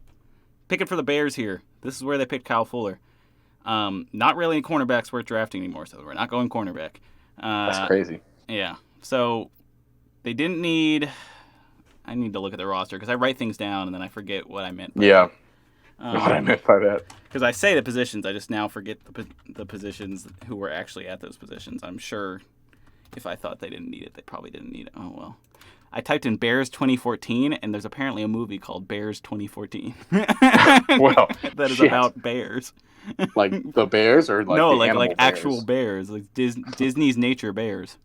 picking for the Bears here. This is where they picked Kyle Fuller. Not really any cornerbacks worth drafting anymore, so we're not going cornerback. That's crazy. Yeah. So they didn't need. I need to look at the roster because I write things down and then I forget what I meant. Yeah. What I meant by that. Because I say the positions, I just now forget the positions who were actually at those positions. I'm sure if I thought they didn't need it, they probably didn't need it. Oh, well. I typed in Bears 2014, and there's apparently a movie called Bears 2014. Well, that is about bears. Like the bears or like no, the like animal bears? Actual bears, like Disney's Nature Bears.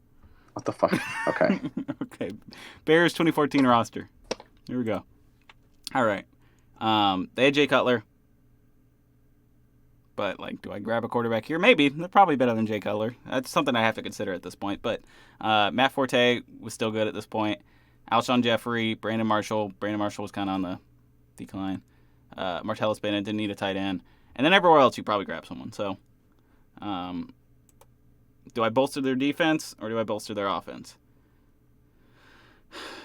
What the fuck? Okay. Okay, Bears 2014 roster. Here we go. All right. They had Jay Cutler. But, like, do I grab a quarterback here? Maybe. They're probably better than Jay Cutler. That's something I have to consider at this point. But Matt Forte was still good at this point. Alshon Jeffrey, Brandon Marshall. Brandon Marshall was kind of on the decline. Martellus Bennett didn't need a tight end. And then everywhere else, you probably grab someone. So, do I bolster their defense or do I bolster their offense?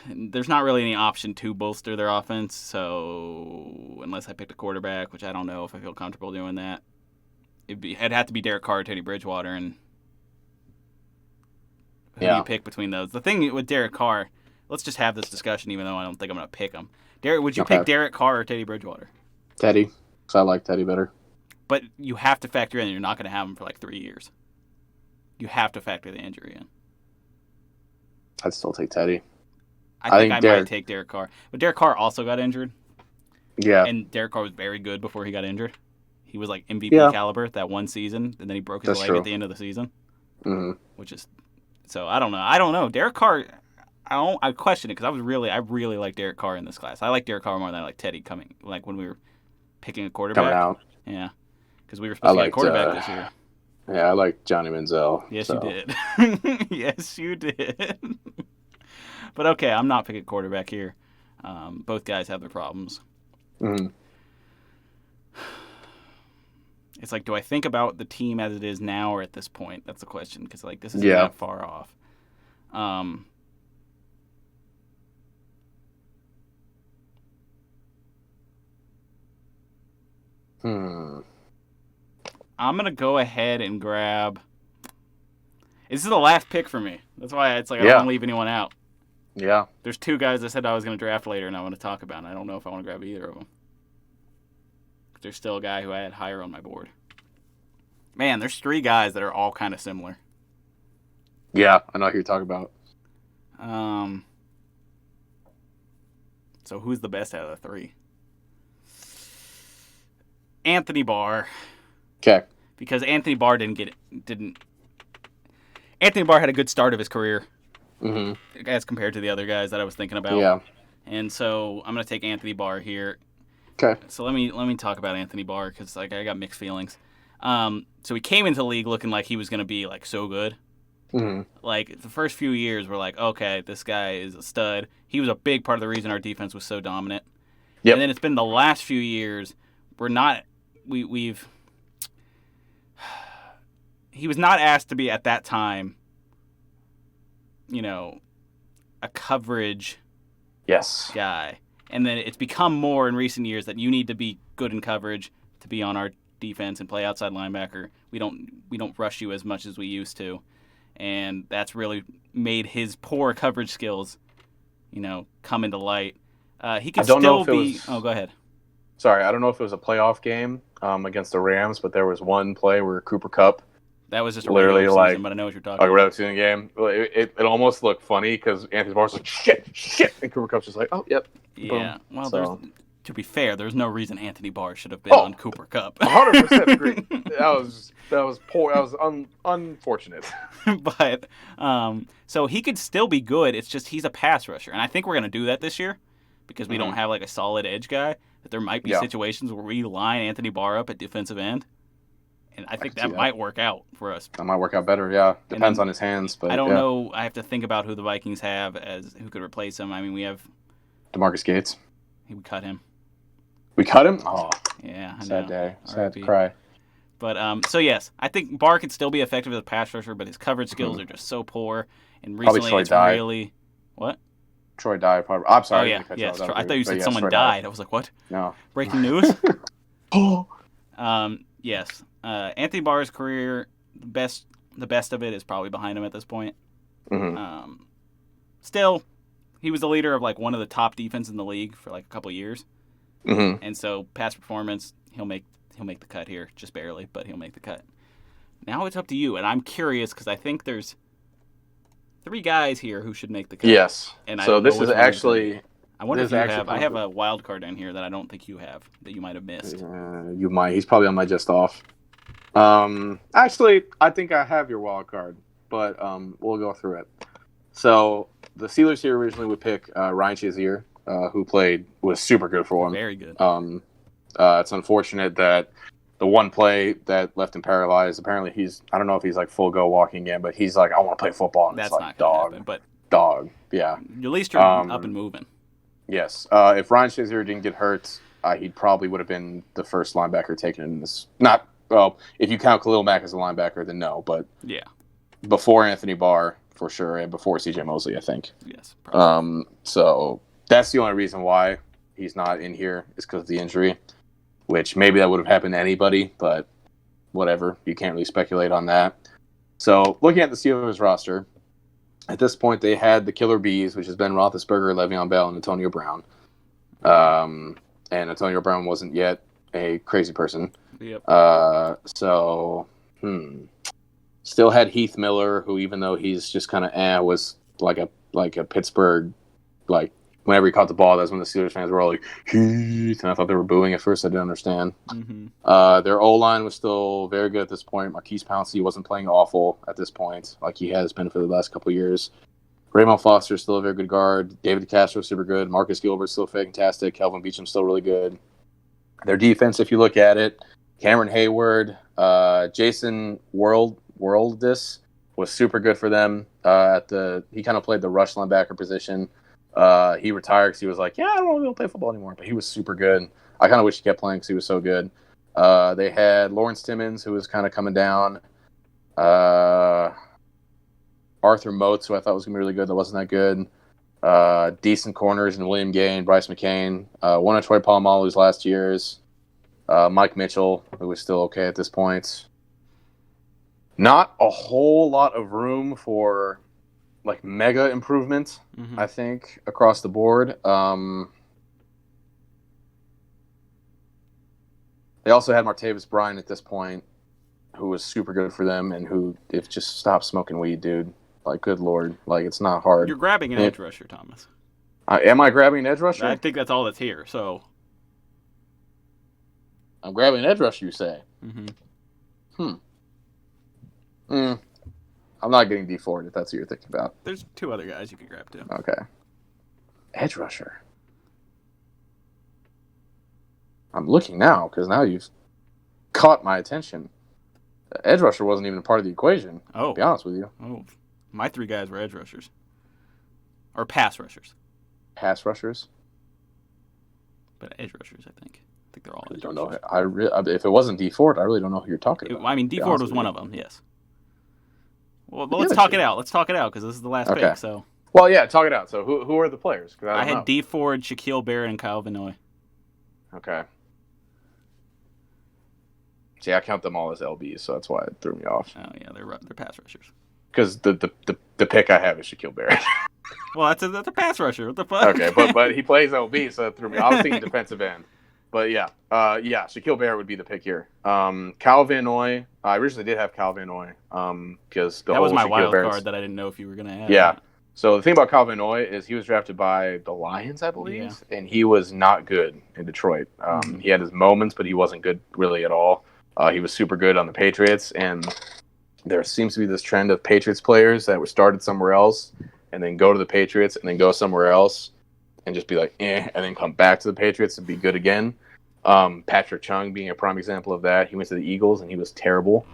There's not really any option to bolster their offense. So, unless I picked a quarterback, which I don't know if I feel comfortable doing that. It'd have to be Derek Carr, Teddy Bridgewater, and who do you pick between those? The thing with Derek Carr, let's just have this discussion, even though I don't think I'm going to pick him. Would you pick Derek Carr or Teddy Bridgewater? Teddy, because I like Teddy better. But you have to factor in that you're not going to have him for like 3 years. You have to factor the injury in. I'd still take Teddy. I think I might take Derek Carr. But Derek Carr also got injured. Yeah. And Derek Carr was very good before he got injured. He was like MVP caliber that one season, and then he broke his leg at the end of the season. Mm-hmm. Which is, so I don't know. Derek Carr, I question it because I really like Derek Carr in this class. I like Derek Carr more than I like Teddy coming. Like when we were picking a quarterback. Coming out. Yeah, because we were supposed to get a quarterback this year. Yeah, I like Johnny Manziel. Yes, you did. Yes, you did. But okay, I'm not picking quarterback here. Both guys have their problems. Mm-hmm. It's like, do I think about the team as it is now or at this point? That's the question, because like this isn't that far off. I'm gonna go ahead and grab. This is the last pick for me. That's why it's like I don't want to leave anyone out. Yeah. There's two guys I said I was going to draft later and I want to talk about, and I don't know if I want to grab either of them. There's still a guy who I had higher on my board. Man, there's three guys that are all kind of similar. Yeah, I know who you're talking about. So who's the best out of the three? Anthony Barr. Okay. Because Anthony Barr Anthony Barr had a good start of his career. Mm-hmm. As compared to the other guys that I was thinking about. Yeah. And so I'm going to take Anthony Barr here. Okay. So let me talk about Anthony Barr because like I got mixed feelings. So he came into the league looking like he was going to be like so good. Mm-hmm. Like the first few years, we're like, okay, this guy is a stud. He was a big part of the reason our defense was so dominant. Yep. And then it's been the last few years we're not we've he was not asked to be at that time, a coverage Yes. guy. And then it's become more in recent years that you need to be good in coverage to be on our defense and play outside linebacker. We don't rush you as much as we used to. And that's really made his poor coverage skills, come into light. He could still be. Oh, go ahead. Sorry, I don't know if it was a playoff game against the Rams, but there was one play where Cooper Kupp. That was just a literally regular season, like, but I know what you're talking like about. regular season game. It almost looked funny because Anthony Barr's like shit, and Cooper Kupp's just like, oh yep. Yeah. Boom. Well, So, to be fair, there's no reason Anthony Barr should have been on Cooper Kupp. 100% agree. That was poor. That was unfortunate. But so he could still be good. It's just he's a pass rusher, and I think we're gonna do that this year because we don't have like a solid edge guy. That there might be situations where we line Anthony Barr up at defensive end, and I think that might work out for us. That might work out better. Yeah, depends on his hands. But I don't know. I have to think about who the Vikings have as who could replace him. I mean, we have DeMarcus Gates. We cut him. We cut him. Oh, yeah. I sad know. day. Sad to cry. But so yes, I think Barr could still be effective as a pass rusher, but his coverage skills are just so poor. And recently, it's really what? Troy Dye. Probably. I'm sorry. Oh yeah, yes. I thought you said someone died. I was like, what? No. Breaking news. Yes. Anthony Barr's career, the best of it is probably behind him at this point. Mm-hmm. Still, he was the leader of like one of the top defenses in the league for like a couple of years. Mm-hmm. And so past performance, he'll make the cut here, just barely, but he'll make the cut. Now it's up to you, and I'm curious because I think there's 3 guys here who should make the cut. Yes. And so this is actually. I wonder if you have. I have a wild card in here that I don't think you have that you might have missed. You might. He's probably on my just off. Actually, I think I have your wild card, but we'll go through it. So the Steelers here originally would pick Ryan Shazier, who was super good for him. Very good. It's unfortunate that the one play that left him paralyzed. Apparently, I don't know if he's like full go walking again, but he's like, I want to play football. And that's it's not like, going to happen. But dog, yeah. At least you're up and moving. Yes. If Ryan Shazier didn't get hurt, he probably would have been the first linebacker taken in this. Not well. If you count Khalil Mack as a linebacker, then no. But yeah, before Anthony Barr for sure, and before C.J. Mosley, I think. Yes. Probably. So that's the only reason why he's not in here is because of the injury. Which maybe that would have happened to anybody, but whatever. You can't really speculate on that. So looking at the Steelers roster, at this point they had the Killer Bees, which has been Roethlisberger, Le'Veon Bell, and Antonio Brown. And Antonio Brown wasn't yet a crazy person. Yep. Still had Heath Miller, who even though he's just kind of was like a Pittsburgh, like whenever he caught the ball, that's when the Steelers fans were all like, Heath, and I thought they were booing at first. I didn't understand. Mm-hmm. Their O-line was still very good at this point. Marquise Pouncey wasn't playing awful at this point, like he has been for the last couple of years. Raymond Foster still a very good guard. David Castro super good. Marcus Gilbert still fantastic. Kelvin Beachum still really good. Their defense, if you look at it, Cameron Hayward, Jason Worldis was super good for them. He kind of played the rush linebacker position. He retired because he was like, I don't want to go play football anymore. But he was super good. I kind of wish he kept playing because he was so good. They had Lawrence Timmons, who was kind of coming down. Arthur Motes, who I thought was going to be really good, that wasn't that good. Decent corners in William Gay and Bryce McCain. One of Troy Polamalu's last years. Mike Mitchell, who was still okay at this point. Not a whole lot of room for like mega improvement, I think, across the board. They also had Martavis Bryant at this point, who was super good for them and who if just stopped smoking weed, dude. Like, good Lord. Like, it's not hard. You're grabbing an edge rusher, Thomas. Am I grabbing an edge rusher? I think that's all that's here, so. I'm grabbing an edge rusher, you say? I'm not getting D Ford if that's what you're thinking about. There's 2 other guys you could grab, too. Okay. Edge rusher. I'm looking now because now you've caught my attention. The edge rusher wasn't even a part of the equation. Oh. To be honest with you. Oh, my 3 guys were edge rushers. Or pass rushers. Pass rushers. But edge rushers, I think. I think they're all I edge don't rushers. know. If it wasn't D Ford, I really don't know who you're talking about. I mean, D Ford was one of them. Yes. Well, let's talk it out. Let's talk it out because this is the last pick. So. Well, yeah, talk it out. So who are the players? I had D Ford, Shaquille Barrett, and Kyle Vinoy. Okay. See, I count them all as LBs, so that's why it threw me off. Oh yeah, they're pass rushers. Because the pick I have is Shaquille Barrett. Well, that's a pass rusher. What the fuck? Okay, but he plays LB, so it threw me. I was thinking defensive end. But yeah, Shaquille Barrett would be the pick here. Kyle Van Noy. I originally did have Kyle Van Noy because that was my Shaquille wild Barrett's card that I didn't know if you were gonna have. Yeah. So the thing about Kyle Van Noy is he was drafted by the Lions, I believe, and he was not good in Detroit. He had his moments, but he wasn't good really at all. He was super good on the Patriots, and there seems to be this trend of Patriots players that were started somewhere else and then go to the Patriots and then go somewhere else and just be like, and then come back to the Patriots and be good again. Patrick Chung being a prime example of that. He went to the Eagles and he was terrible.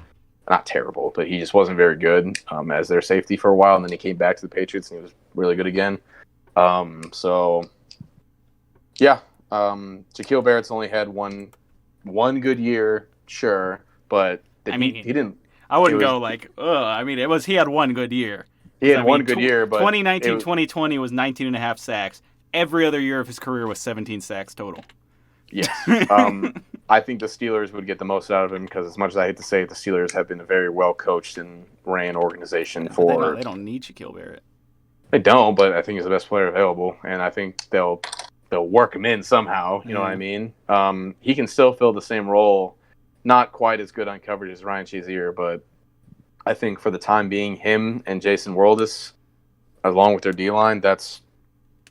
Not terrible, but he just wasn't very good as their safety for a while, and then he came back to the Patriots and he was really good again. Shaquille Barrett's only had one good year, sure, but he didn't. I wouldn't go like, I mean, he had one good year. He had one good year, but 2019, 2020 was 19.5 sacks. Every other year of his career was 17 sacks total. Yes. I think the Steelers would get the most out of him because, as much as I hate to say it, the Steelers have been a very well-coached and ran organization They don't need Shaquille Barrett. They don't, but I think he's the best player available, and I think they'll work him in somehow. You know what I mean? He can still fill the same role, not quite as good on coverage as Ryan Shazier, but I think for the time being, him and Jason Worldis, along with their D-line, that's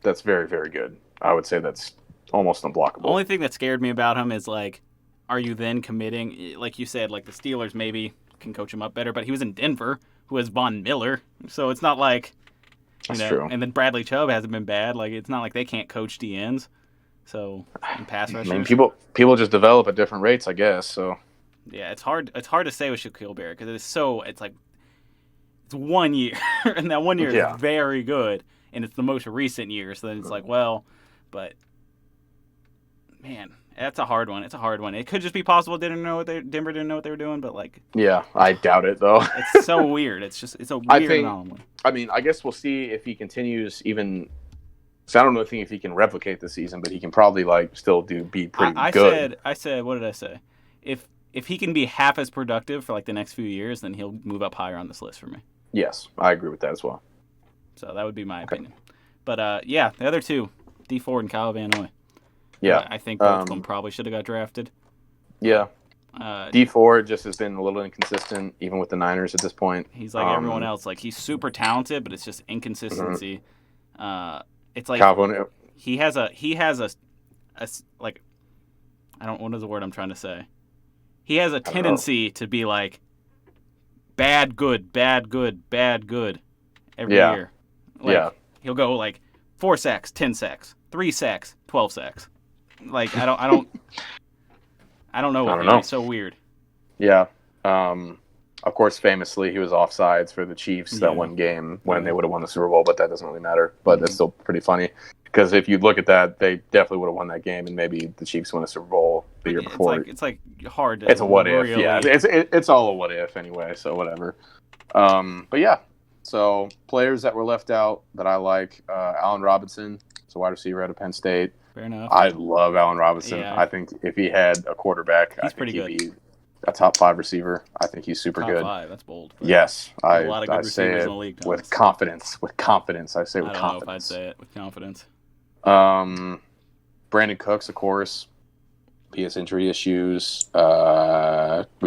very, very good. I would say that's almost unblockable. The only thing that scared me about him is, like, are you then committing, like you said, like the Steelers maybe can coach him up better, but he was in Denver, who has Von Miller, so it's not like, That's true. And then Bradley Chubb hasn't been bad. Like, it's not like they can't coach DNs. So, and pass rushers. I mean, people just develop at different rates, I guess, so. Yeah, it's hard to say with Shaquille Barrett because it's 1 year, and that 1 year is very good, and it's the most recent year, so then it's like, well, but man, that's a hard one. It's a hard one. It could just be possible Denver didn't know what they were doing, but like, yeah, I doubt it though. It's so weird. It's a weird anomaly. I mean, I guess we'll see if he continues even. So I don't know if he can replicate the season, but he can probably still be pretty good. I said, what did I say? If he can be half as productive for the next few years, then he'll move up higher on this list for me. Yes, I agree with that as well. So that would be my opinion. But the other two, D Ford and Kyle Van Noy. Yeah, I think both of them probably should have got drafted. Yeah. D Ford just has been a little inconsistent, even with the Niners at this point. He's like everyone else. Like, he's super talented, but it's just inconsistency. It's like he has a like, I don't, what is the word I'm trying to say? He has a tendency to be like bad, good, bad, good, bad, good every year. He'll go 4 sacks, 10 sacks, 3 sacks, 12 sacks. Like, I don't know. It's so weird. Yeah. Of course, famously, he was offsides for the Chiefs that one game when they would have won the Super Bowl, but that doesn't really matter. But that's still pretty funny because if you look at that, they definitely would have won that game, and maybe the Chiefs won a Super Bowl the year before. It's hard to. It's a what if, yeah. It's all a what if anyway, so whatever. But yeah, so players that were left out that I like, Allen Robinson, it's a wide receiver out of Penn State. Fair enough. I love Allen Robinson. Yeah. I think if he had a quarterback, I think he'd be a top 5 receiver. I think he's super good. Top 5, that's bold. Yes, a lot of good receivers in the league. With confidence. With confidence, I say with confidence. I don't know if I'd say it with confidence. Brandon Cooks, of course. He has injury issues. We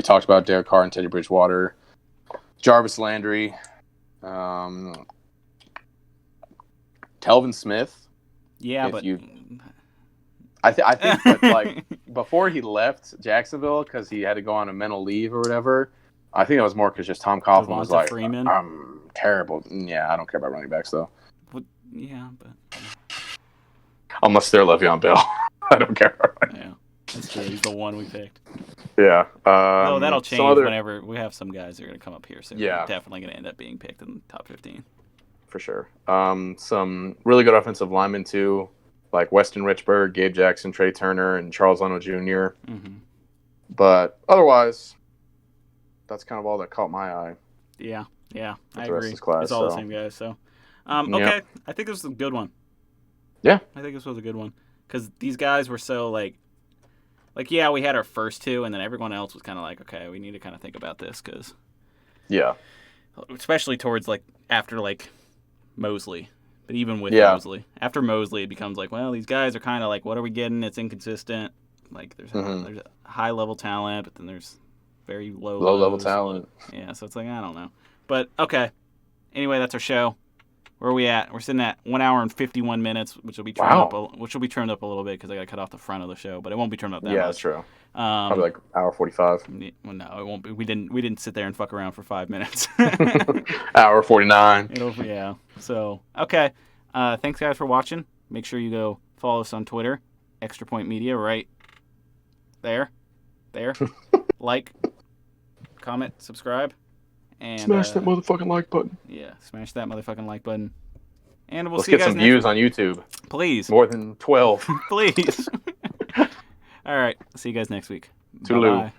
talked about Derek Carr and Teddy Bridgewater. Jarvis Landry. Telvin Smith. Yeah, but I think that before he left Jacksonville because he had to go on a mental leave or whatever, I think it was more because just Tom Coughlin was like, Freeman. I'm terrible. Yeah, I don't care about running backs though. But, yeah, but unless they're Le'Veon Bell, I don't care. Yeah. That's true. He's the one we picked. Yeah. No, that'll change other, whenever we have some guys that are going to come up here. So Yeah. we're definitely going to end up being picked in the top 15. For sure. Some really good offensive linemen, too, like Weston Richburg, Gabe Jackson, Trey Turner, and Charles Leno Jr. Mm-hmm. But otherwise, that's kind of all that caught my eye. Yeah, I the rest agree. of this class, It's all the so. same guys. So, okay, Yep. I think this was a good one. Yeah. I think this was a good one because these guys were so like yeah, we had our first two, and then everyone else was kind of like, okay, we need to kind of think about this because, Yeah. especially towards like after like Mosley, but even with Yeah. Mosley, after Mosley, it becomes like, well, these guys are kind of like, what are we getting? It's inconsistent. Like there's a high level talent, but then there's very low Low-level lows. talent. Yeah, so it's like, I don't know. But, okay. Anyway, that's our show. Where are we at? We're sitting at 1 hour and 51 minutes, which will be trimmed up a little bit because I got to cut off the front of the show, but it won't be trimmed up that much. Yeah, that's true. Probably like hour 45. Well, no, it won't be. We didn't sit there and fuck around for 5 minutes. Hour 49. Yeah. So, okay. Thanks, guys, for watching. Make sure you go follow us on Twitter, Extra Point Media, right there. Like, comment, subscribe. And, Smash that motherfucking like button. Yeah, smash that motherfucking like button. And we'll Let's see you get guys some next views week. on YouTube. Please. More than 12. Please. All right. See you guys next week. Toodaloo. Bye-bye.